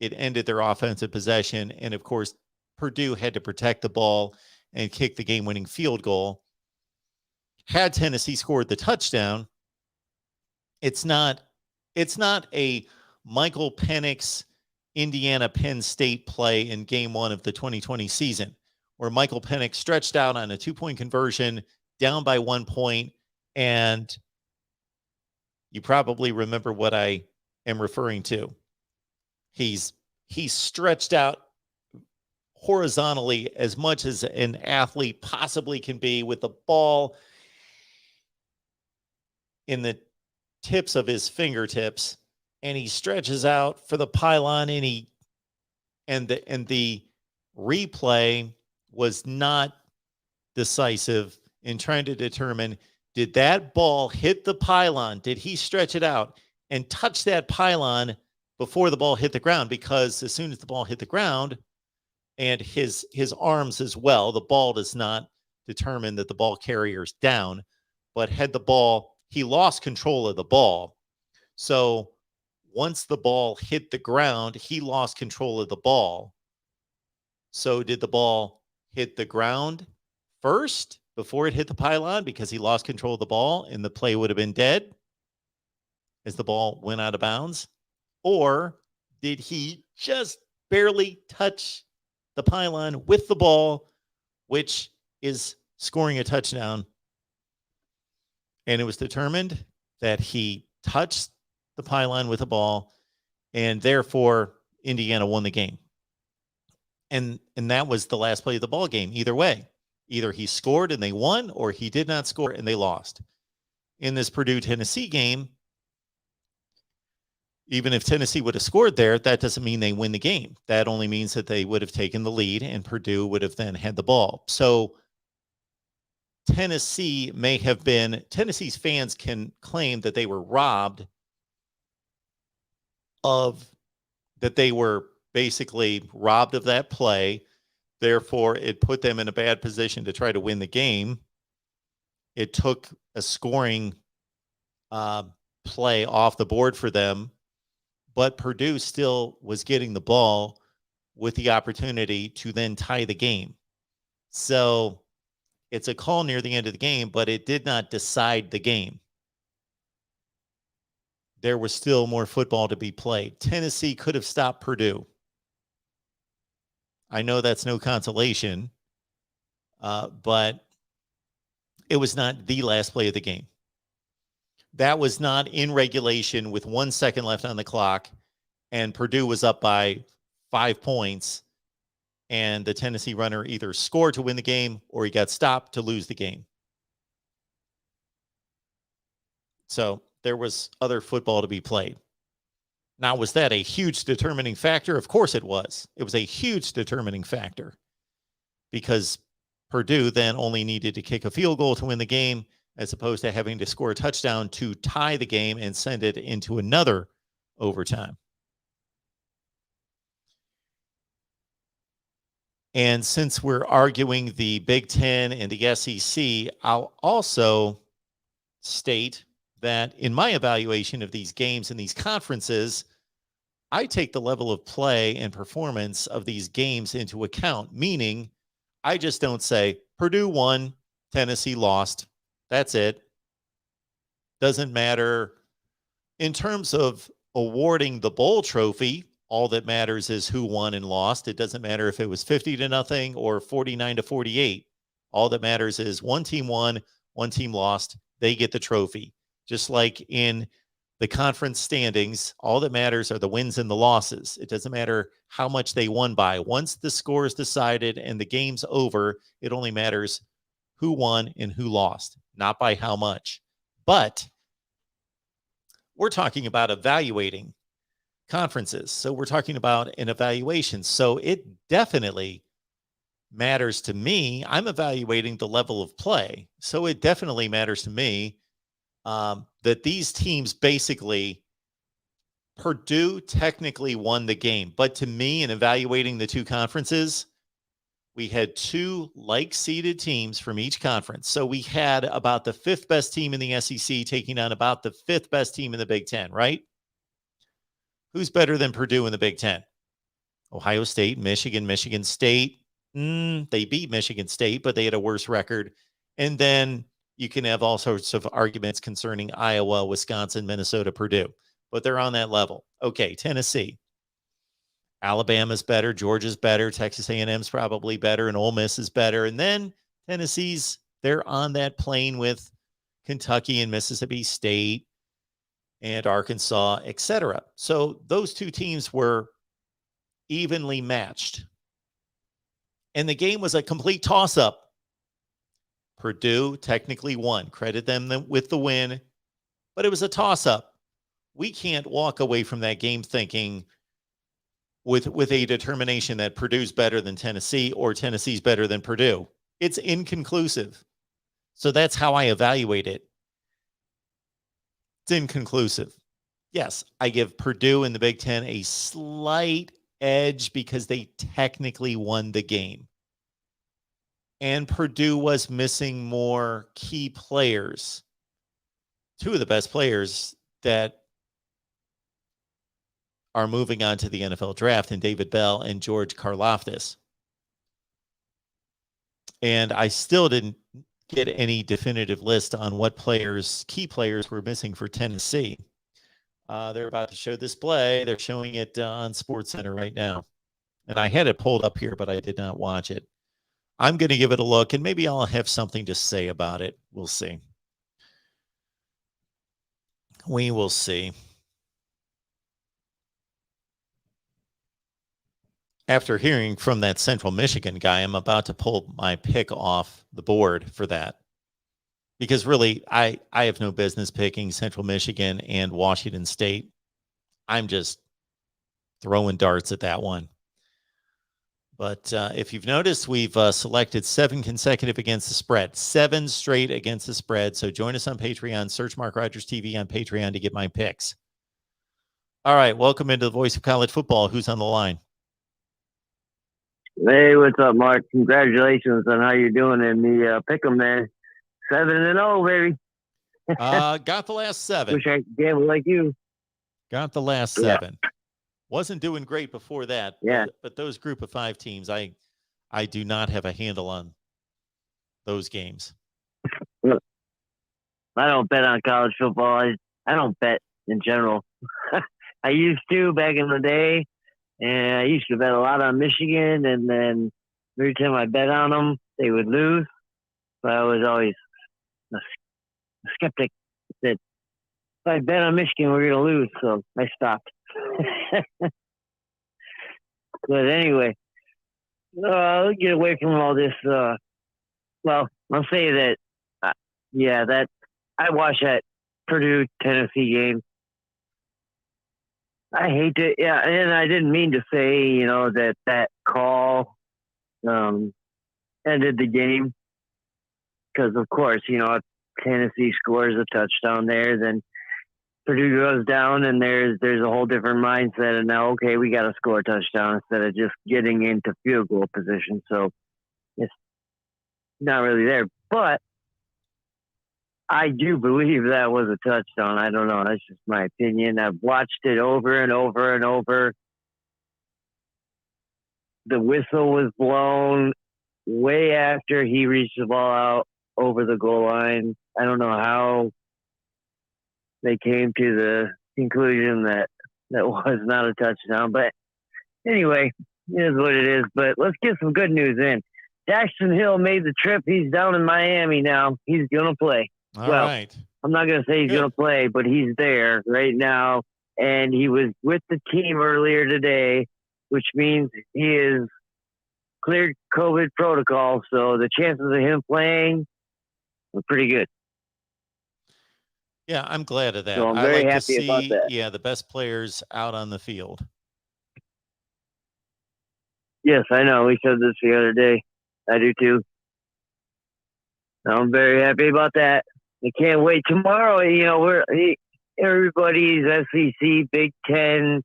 it ended their offensive possession. And of course, Purdue had to protect the ball and kick the game-winning field goal. Had Tennessee scored the touchdown, it's not a Michael Penix Indiana Penn State play in game 1 of the 2020 season, where Michael Penix stretched out on a 2-point conversion, down by 1 point, and you probably remember what I am referring to. He's stretched out horizontally as much as an athlete possibly can be, with the ball in the tips of his fingertips, and he stretches out for the pylon, and the replay was not decisive in trying to determine, did that ball hit the pylon? Did he stretch it out and touch that pylon before the ball hit the ground? Because as soon as the ball hit the ground, and his arms as well, the ball does not determine that the ball carrier's down, but had the ball, he lost control of the ball. So once the ball hit the ground, he lost control of the ball. So did the ball hit the ground first before it hit the pylon because he lost control of the ball and the play would have been dead as the ball went out of bounds? Or did he just barely touch the pylon with the ball, which is scoring a touchdown? And it was determined that he touched the pylon with the ball, and therefore Indiana won the game. And that was the last play of the ball game. Either way, either he scored and they won, or he did not score and they lost. In this Purdue-Tennessee game, even if Tennessee would have scored there, that doesn't mean they win the game. That only means that they would have taken the lead and Purdue would have then had the ball. So Tennessee's fans can claim that they were robbed that they were basically robbed of that play. Therefore, it put them in a bad position to try to win the game. It took a scoring play off the board for them, but Purdue still was getting the ball with the opportunity to then tie the game. So it's a call near the end of the game, but it did not decide the game. There was still more football to be played. Tennessee could have stopped Purdue. I know that's no consolation, but it was not the last play of the game. That was not in regulation with 1 second left on the clock, and Purdue was up by 5 points, and the Tennessee runner either scored to win the game or he got stopped to lose the game. So there was other football to be played. Now, was that a huge determining factor? Of course it was. It was a huge determining factor because Purdue then only needed to kick a field goal to win the game, as opposed to having to score a touchdown to tie the game and send it into another overtime. And since we're arguing the Big Ten and the SEC, I'll also state that in my evaluation of these games and these conferences, I take the level of play and performance of these games into account, meaning I just don't say Purdue won, Tennessee lost. That's it. Doesn't matter. In terms of awarding the bowl trophy, all that matters is who won and lost. It doesn't matter if it was 50-0 or 49-48. All that matters is one team won, one team lost. They get the trophy. Just like in the conference standings, all that matters are the wins and the losses. It doesn't matter how much they won by. Once the score is decided and the game's over, it only matters who won and who lost, not by how much. But we're talking about evaluating conferences. So we're talking about an evaluation. So it definitely matters to me. I'm evaluating the level of play. So it definitely matters to me that these teams basically, Purdue technically won the game. But to me, in evaluating the two conferences, we had two like-seeded teams from each conference. So we had about the fifth best team in the SEC taking on about the fifth best team in the Big Ten, right? Who's better than Purdue in the Big Ten? Ohio State, Michigan State. They beat Michigan State, but they had a worse record. And then you can have all sorts of arguments concerning Iowa, Wisconsin, Minnesota, Purdue, but they're on that level. Okay, Tennessee. Alabama's better, Georgia's better, Texas A&M's probably better, and Ole Miss is better. And then Tennessee's, they're on that plane with Kentucky and Mississippi State and Arkansas, etc. So those two teams were evenly matched. And the game was a complete toss-up. Purdue technically won. Credit them with the win, but it was a toss-up. We can't walk away from that game thinking with a determination that Purdue's better than Tennessee or Tennessee's better than Purdue. It's inconclusive. So that's how I evaluate it. It's inconclusive. Yes, I give Purdue in the Big Ten a slight edge because they technically won the game. And Purdue was missing more key players. Two of the best players that are moving on to the NFL draft, and David Bell and George Karlaftis. And I still didn't get any definitive list on what players, key players, were missing for Tennessee. They're about to show this play. They're showing it on SportsCenter right now. And I had it pulled up here, but I did not watch it. I'm going to give it a look, and maybe I'll have something to say about it. We'll see. We will see. After hearing from that Central Michigan guy, I'm about to pull my pick off the board for that. Because really, I have no business picking Central Michigan and Washington State. I'm just throwing darts at that one. But if you've noticed, we've selected 7 consecutive against the spread, 7 straight against the spread. So join us on Patreon. Search MarkRogersTV on Patreon to get my picks. All right, welcome into the Voice of College Football. Who's on the line? Hey, what's up, Mark? Congratulations on how you're doing in the pick'em, man. 7-0, baby. Got the last 7. Wish I could gamble like you. Got the last 7. Wasn't doing great before that. Yeah. But those group of 5 teams, I do not have a handle on those games. Look, I don't bet on college football. I don't bet in general. I used to back in the day, and I used to bet a lot on Michigan, and then every time I bet on them, they would lose. So I was always a skeptic that if I bet on Michigan, we're going to lose. So I stopped. But anyway, let's get away from all this. Well, I'll say that, that I watched that Purdue Tennessee game. I hate to, and I didn't mean to say, that call ended the game. Because, of course, if Tennessee scores a touchdown there, then Purdue goes down, and there's a whole different mindset. And now, okay, we got to score a touchdown instead of just getting into field goal position. So it's not really there. But I do believe that was a touchdown. I don't know. That's just my opinion. I've watched it over and over and over. The whistle was blown way after he reached the ball out over the goal line. I don't know how they came to the conclusion that was not a touchdown. But anyway, it is what it is. But let's get some good news in. Jackson Hill made the trip. He's down in Miami now. He's going to play. All right. I'm not going to say he's going to play, but he's there right now. And he was with the team earlier today, which means he is cleared COVID protocol. So the chances of him playing are pretty good. Yeah, I'm glad of that. So I'm I very like happy to about see, that. the best players out on the field. Yes, I know. We said this the other day. I do too. I'm very happy about that. I can't wait tomorrow. You know, everybody's SEC, Big Ten.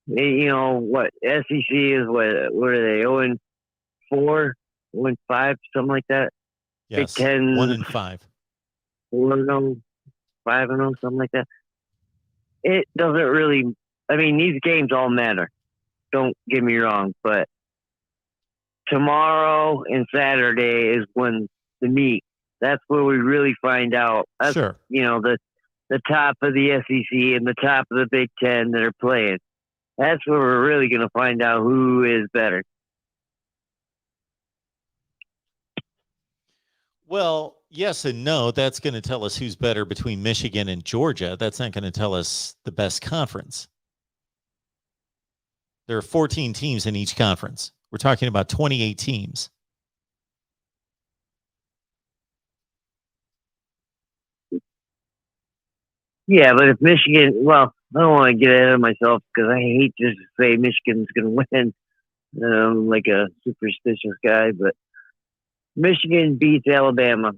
You know what? SEC is what are they? 0-4, 0-5, something like that. Yes, Big Ten 1-5. 4-0, 5-0, something like that. It doesn't really. I mean, these games all matter. Don't get me wrong, but tomorrow and Saturday is when the meet. That's where we really find out. That's, Sure. You know, the top of the SEC and the top of the Big Ten that are playing. That's where we're really going to find out who is better. Well, yes and no. That's going to tell us who's better between Michigan and Georgia. That's not going to tell us the best conference. There are 14 teams in each conference. We're talking about 28 teams. Yeah, but if Michigan, well, I don't want to get ahead of myself because I hate just to say Michigan's going to win. I'm like a superstitious guy, but Michigan beats Alabama.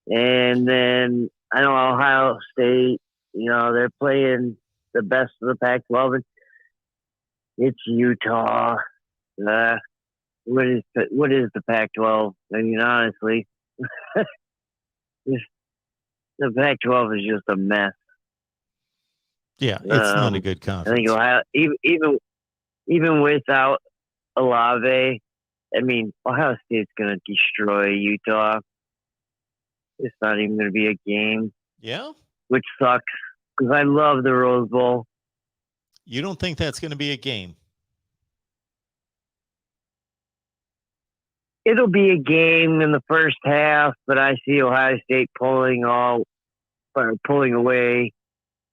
And then I know Ohio State, you know, they're playing the best of the Pac-12. It's Utah. What is the Pac-12? I mean, honestly, the Pac-12 is just a mess. Yeah, it's not a good I conference. think Ohio, even without Olave, I mean, Ohio State's going to destroy Utah. It's not even going to be a game. Yeah? Which sucks because I love the Rose Bowl. You don't think that's going to be a game? It'll be a game in the first half, but I see Ohio State pulling away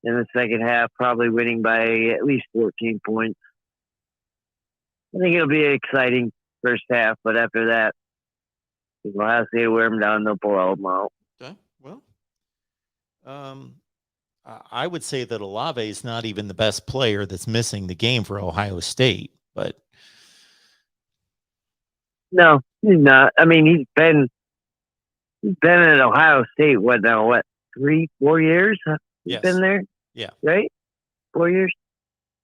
in the second half, probably winning by at least 14 points. I think it'll be an exciting first half, but after that, if Ohio State wear them down, they'll pull them out. Okay. Well, I would say that Olave is not even the best player that's missing the game for Ohio State, but no, he's not. I mean, he's been at Ohio State. What 3-4 years? He's yes. been there. Yeah. Right. 4 years.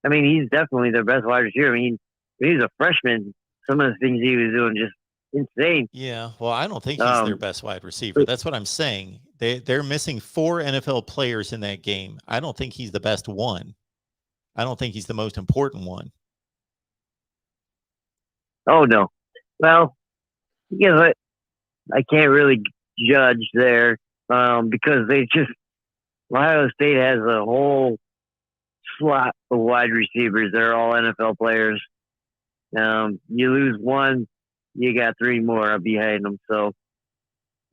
I mean, he's definitely their best wide receiver. I mean, he's a freshman. Some of the things he was doing just insane. Yeah. Well, I don't think he's their best wide receiver. That's what I'm saying. They're missing 4 NFL players in that game. I don't think he's the best one. I don't think he's the most important one. Oh no. Well, because I can't really judge there because Ohio State has a whole slot of wide receivers. They're all NFL players. You lose one, you got 3 more behind them. So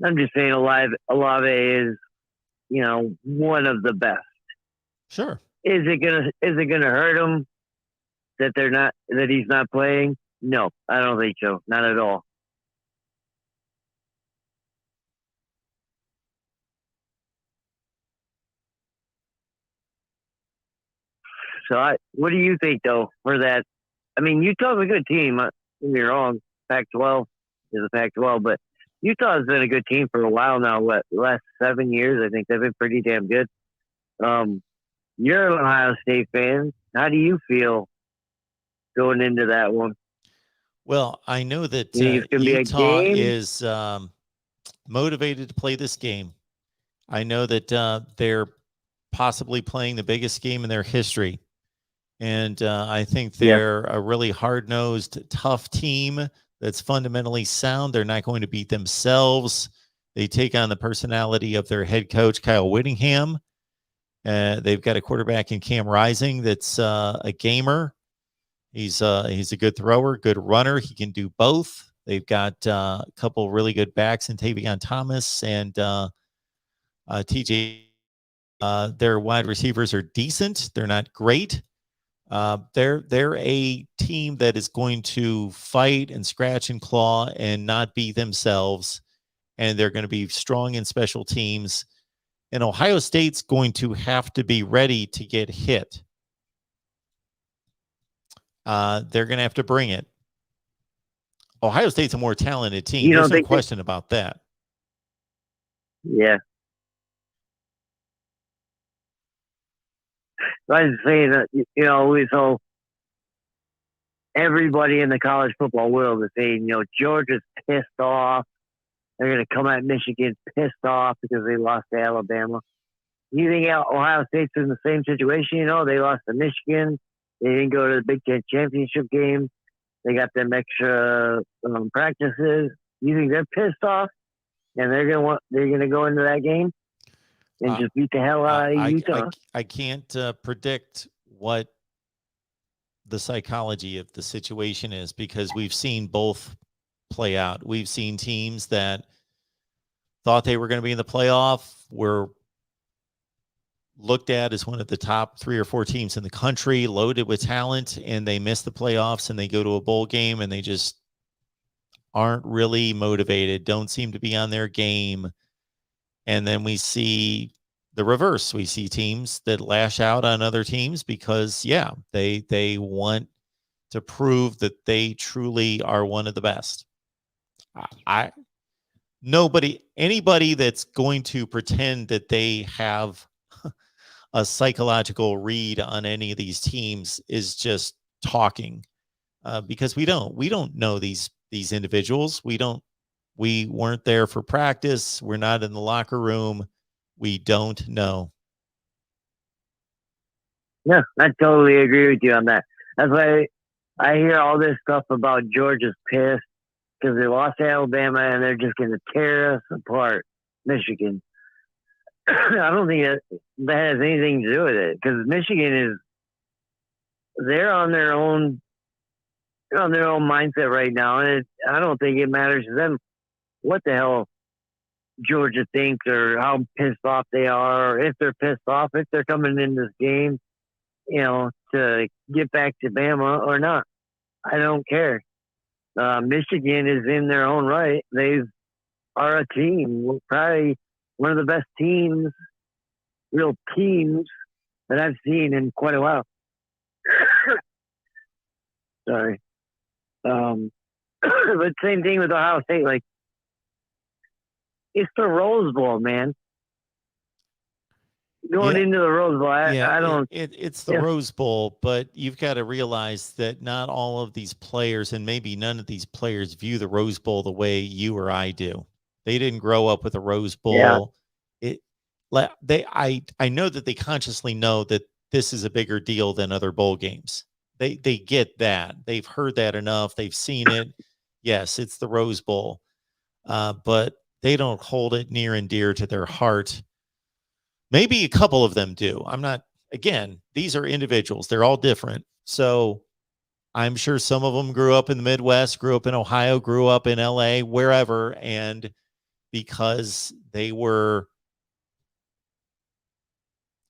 I'm just saying Olave is, you know, one of the best. Sure. Is it gonna hurt him that he's not playing? No, I don't think so. Not at all. So what do you think though for that? I mean, Utah's a good team. Don't get me wrong. Pac-12 is a Pac-12, but Utah's been a good team for a while now. The last 7 years, I think they've been pretty damn good. You're an Ohio State fan. How do you feel going into that one? Well, I know that You think it's gonna be a Utah game? is motivated to play this game. I know that they're possibly playing the biggest game in their history. And I think they're a really hard-nosed, tough team that's fundamentally sound. They're not going to beat themselves. They take on the personality of their head coach, Kyle Whittingham. They've got a quarterback in Cam Rising that's a gamer. He's a good thrower, good runner. He can do both. They've got a couple really good backs in Tavion Thomas and TJ. Their wide receivers are decent. They're not great. They're a team that is going to fight and scratch and claw and not beat themselves, and they're going to be strong in special teams. And Ohio State's going to have to be ready to get hit. They're going to have to bring it. Ohio State's a more talented team. There's no question about that. Yeah. I was saying that, so everybody in the college football world is saying, Georgia's pissed off. They're going to come at Michigan pissed off because they lost to Alabama. You think Ohio State's in the same situation? They lost to Michigan. They didn't go to the Big Ten championship game. They got them extra practices. You think they're pissed off, and they're gonna go into that game and just beat the hell out of Utah? I can't predict what the psychology of the situation is because we've seen both play out. We've seen teams that thought they were going to be in the playoff, were looked at as one of the top 3 or 4 teams in the country, loaded with talent, and they miss the playoffs and they go to a bowl game and they just aren't really motivated, don't seem to be on their game. And then we see the reverse. We see teams that lash out on other teams because, they want to prove that they truly are one of the best. Anybody that's going to pretend that they have a psychological read on any of these teams is just talking, because we don't know these individuals. We weren't there for practice. We're not in the locker room. We don't know. Yeah, I totally agree with you on that. That's why I hear all this stuff about Georgia's pissed because they lost to Alabama and they're just going to tear us apart, Michigan. I don't think that has anything to do with it because Michigan they're on their own mindset right now, and I don't think it matters to them what the hell Georgia thinks or how pissed off they are, or if they're pissed off, if they're coming in this game, to get back to Bama or not. I don't care. Michigan is in their own right. They are a team, probably one of the best real teams that I've seen in quite a while. Sorry. But same thing with Ohio State. Like, it's the Rose Bowl, man. Going into the Rose Bowl, I don't. It's the Rose Bowl, but you've got to realize that not all of these players, and maybe none of these players, view the Rose Bowl the way you or I do. They didn't grow up with a Rose Bowl. I know that they consciously know that this is a bigger deal than other bowl games. They get that. They've heard that enough. They've seen it. Yes, it's the Rose Bowl, but they don't hold it near and dear to their heart. Maybe a couple of them do. Again, these are individuals. They're all different. So I'm sure some of them grew up in the Midwest, grew up in Ohio, grew up in LA, wherever. And because they were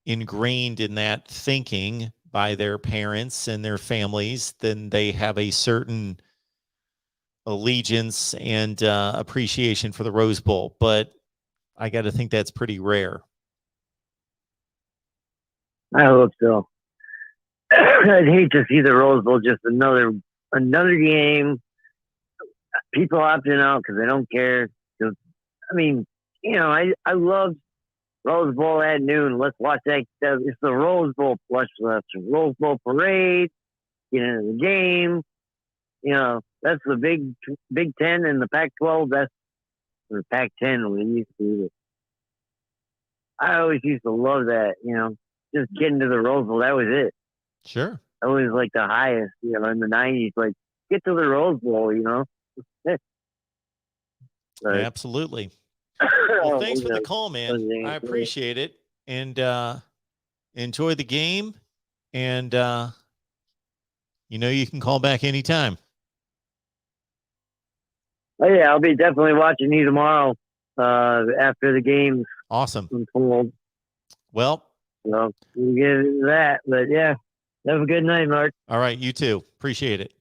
ingrained in that thinking by their parents and their families, then they have a certain allegiance and appreciation for the Rose Bowl. But I got to think that's pretty rare. I hope so. I'd hate to see the Rose Bowl just another game. People opting out because they don't care. I mean, I love Rose Bowl at noon. Let's watch that. It's the Rose Bowl. Watch the Rose Bowl parade. Get into the game. You know, that's the Big Ten and the Pac-12. That's the Pac-10. We used to do it. I always used to love that. You know, just getting to the Rose Bowl. That was it. Sure. That was like the highest. You know, in the '90s, like get to the Rose Bowl. You know. Absolutely. Well, thanks for the call, man. I appreciate it. And enjoy the game. And, you know, you can call back anytime. Oh, yeah. I'll be definitely watching you tomorrow after the games. Awesome. Unfold. Well, so we'll get into that. But, yeah, have a good night, Mark. All right. You too. Appreciate it.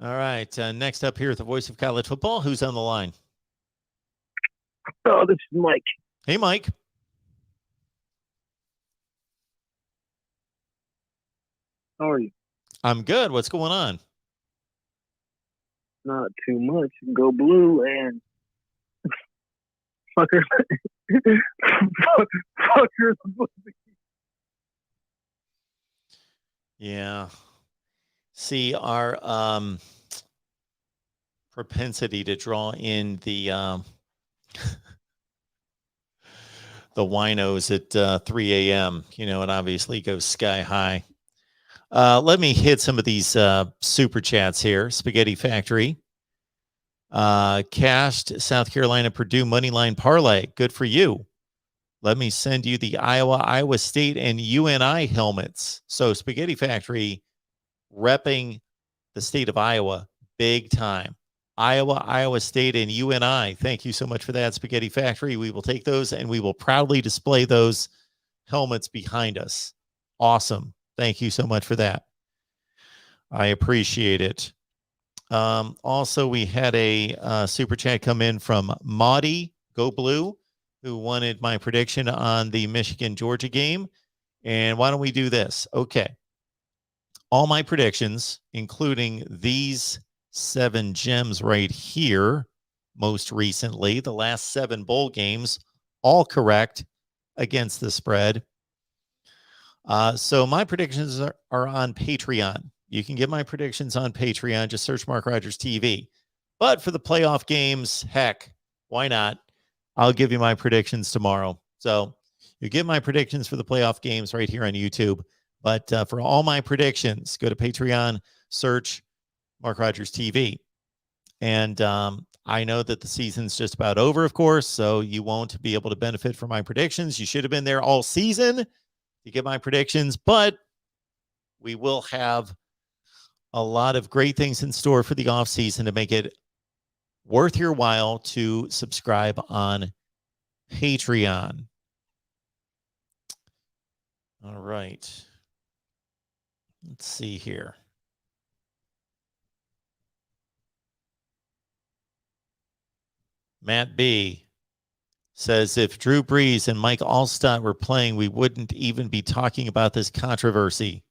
All right. Next up here at the Voice of College Football, who's on the line? Oh, this is Mike. Hey, Mike. How are you? I'm good. What's going on? Not too much. Go blue and fucker. Fucker. Yeah. See, our propensity to draw in the winos at 3 a.m., you know, it obviously goes sky high. Let me hit some of these super chats here. Spaghetti Factory. Cashed South Carolina Purdue moneyline parlay. Good for you. Let me send you the Iowa State and UNI helmets. So Spaghetti Factory repping the state of Iowa big time. Iowa State, and UNI. Thank you so much for that, Spaghetti Factory. We will take those and we will proudly display those helmets behind us. Awesome. Thank you so much for that. I appreciate it. Also, we had a super chat come in from Maudie, Go Blue, who wanted my prediction on the Michigan-Georgia game. And why don't we do this? Okay. All my predictions, including these 7 gems right here, most recently, the last 7 bowl games, all correct against the spread. So my predictions are on Patreon. You can get my predictions on Patreon. Just search Mark Rogers TV. But for the playoff games, heck, why not? I'll give you my predictions tomorrow. So you get my predictions for the playoff games right here on YouTube. But for all my predictions, go to Patreon, search Mark Rogers TV. And I know that the season's just about over, of course, so you won't be able to benefit from my predictions. You should have been there all season to get my predictions, but we will have a lot of great things in store for the offseason to make it worth your while to subscribe on Patreon. All right. Let's see here. Matt B says, if Drew Brees and Mike Allstott were playing, we wouldn't even be talking about this controversy.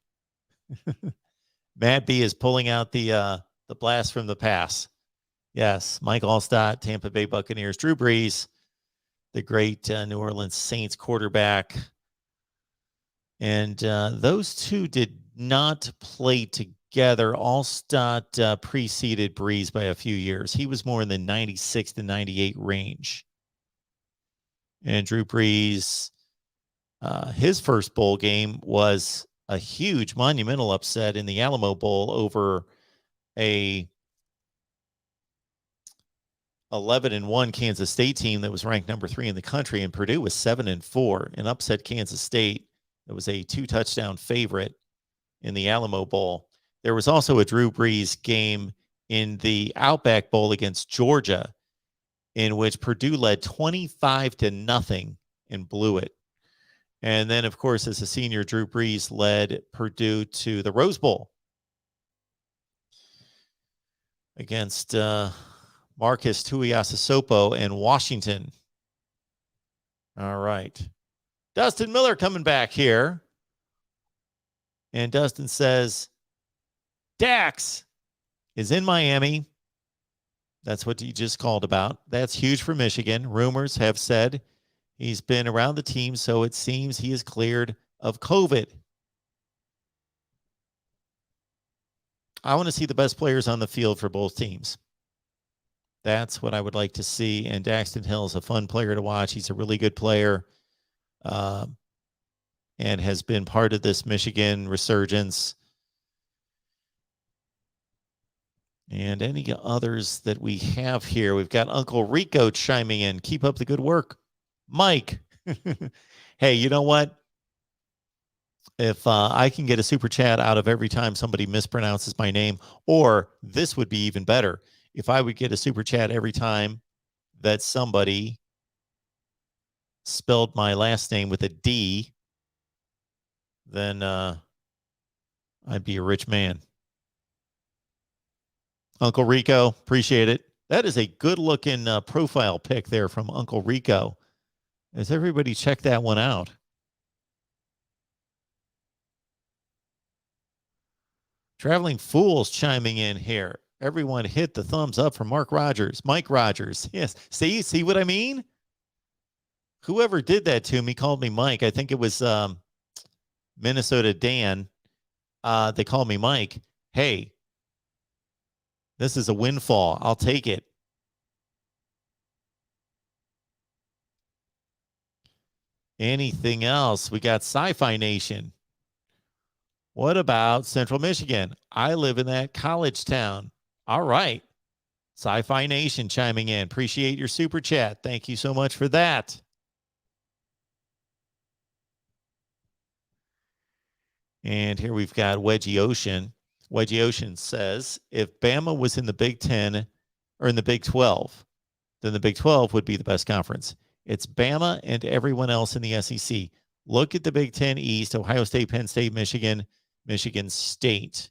Matt B is pulling out the blast from the past. Yes, Mike Allstott, Tampa Bay Buccaneers, Drew Brees, the great New Orleans Saints quarterback. And those two did not play together. Allstott preceded Brees by a few years. He was more in the 96 to 98 range. And Drew Brees, his first bowl game was a huge monumental upset in the Alamo Bowl over a 11-1 Kansas State team that was ranked number 3 in the country, and Purdue was 7-4 and upset Kansas State. It was a 2-touchdown favorite in the Alamo Bowl. There was also a Drew Brees game in the Outback Bowl against Georgia, in which Purdue led 25-0 and blew it. And then, of course, as a senior, Drew Brees led Purdue to the Rose Bowl against Marcus Tuiasosopo and Washington. All right. Dustin Miller coming back here. And Dustin says, Dax is in Miami. That's what you just called about. That's huge for Michigan. Rumors have said he's been around the team, so it seems he is cleared of COVID. I want to see the best players on the field for both teams. That's what I would like to see. And Daxton Hill is a fun player to watch. He's a really good player and has been part of this Michigan resurgence. And any others that we have here? We've got Uncle Rico chiming in. Keep up the good work. Mike. Hey, you know what? If I can get a super chat out of every time somebody mispronounces my name, or this would be even better, if I would get a super chat every time that somebody spelled my last name with a D, then I'd be a rich man. Uncle Rico, appreciate it. That is a good-looking profile pic there from Uncle Rico. As everybody check that one out. Traveling Fools chiming in here. Everyone hit the thumbs up for Mark Rogers. Mike Rogers. Yes. See what I mean? Whoever did that to me called me Mike. I think it was Minnesota Dan. They called me Mike. Hey, this is a windfall. I'll take it. Anything else? We got Sci-Fi Nation. What about Central Michigan? I live in that college town. All right. Sci-Fi Nation chiming in. Appreciate your super chat. Thank you so much for that. And here we've got Wedgie Ocean. Wedgie Ocean says, if Bama was in the Big 10 or in the Big 12, then the Big 12 would be the best conference. It's Bama and everyone else in the SEC. Look at the Big 10 East, Ohio State, Penn State, Michigan, Michigan State.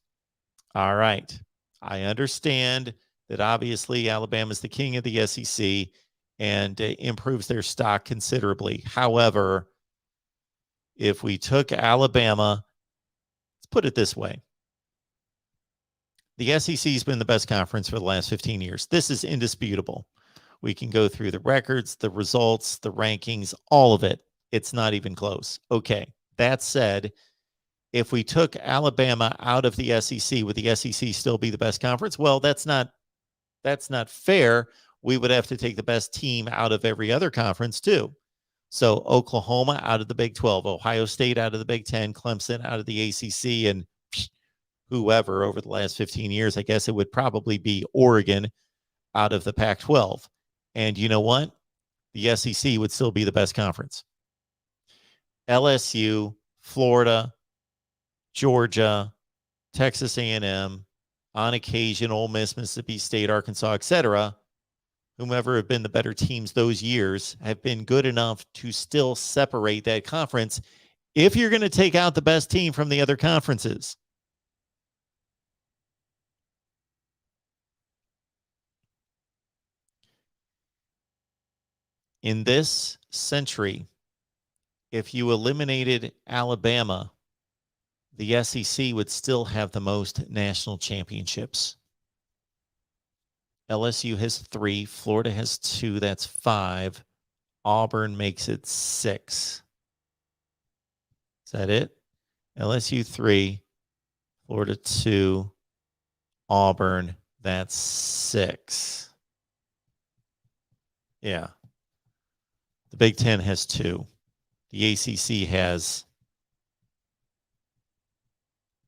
All right. I understand that obviously Alabama is the king of the SEC and improves their stock considerably. However, if we took Alabama, let's put it this way. The SEC has been the best conference for the last 15 years. This is indisputable. We can go through the records, the results, the rankings, all of it. It's not even close. Okay. That said, if we took Alabama out of the SEC, would the SEC still be the best conference? Well, that's not fair. We would have to take the best team out of every other conference too. So Oklahoma out of the Big 12, Ohio State out of the Big 10, Clemson out of the ACC, and whoever over the last 15 years, I guess it would probably be Oregon out of the Pac-12. And you know what? The SEC would still be the best conference. LSU, Florida, Georgia, Texas A&M, on occasion, Ole Miss, Mississippi State, Arkansas, etc., whomever have been the better teams those years, have been good enough to still separate that conference if you're going to take out the best team from the other conferences. In this century, if you eliminated Alabama, the SEC would still have the most national championships. LSU has 3. Florida has 2. That's 5. Auburn makes it 6. Is that it? LSU 3. Florida 2. Auburn. That's 6. Yeah. The Big 10 has 2. The ACC has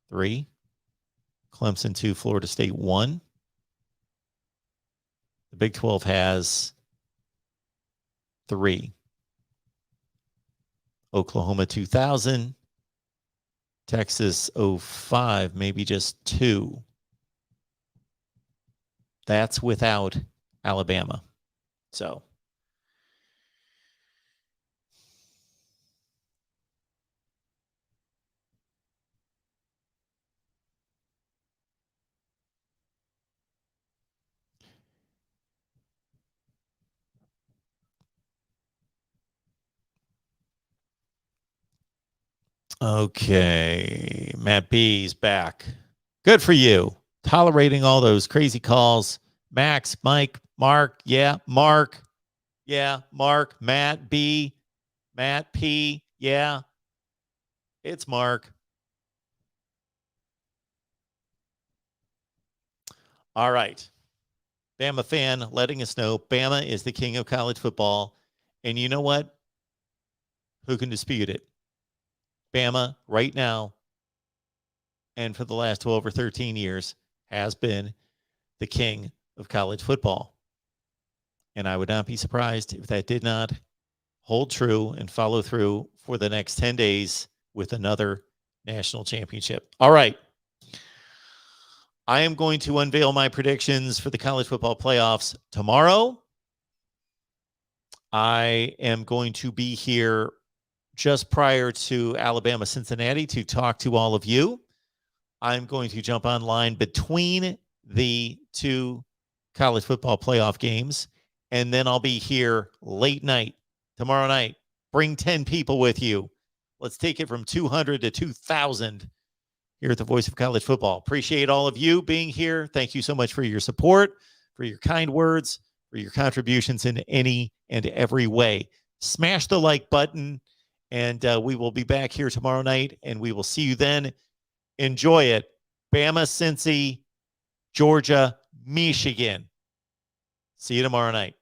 3. Clemson 2. Florida State 1. The Big 12 has 3. Oklahoma 2000. Texas 05, maybe just 2. That's without Alabama. So okay, Matt B's back. Good for you. Tolerating all those crazy calls. Max, Mike, Mark. Yeah, Mark. Yeah, Mark, Matt B, Matt P. Yeah, it's Mark. All right. Bama fan letting us know Bama is the king of college football. And you know what? Who can dispute it? Bama right now and for the last 12 or 13 years has been the king of college football. And I would not be surprised if that did not hold true and follow through for the next 10 days with another national championship. All right. I am going to unveil my predictions for the college football playoffs tomorrow. I am going to be here just prior to Alabama Cincinnati to talk to all of you. I'm going to jump online between the two college football playoff games, and then I'll be here late night tomorrow night. Bring 10 people with you. Let's take it from 200 to 2,000 here at the Voice of College Football. Appreciate all of you being here. Thank you so much for your support, for your kind words, for your contributions in any and every way. Smash the like button, and we will be back here tomorrow night, and we will see you then. Enjoy it. Bama, Cincy, Georgia, Michigan. See you tomorrow night.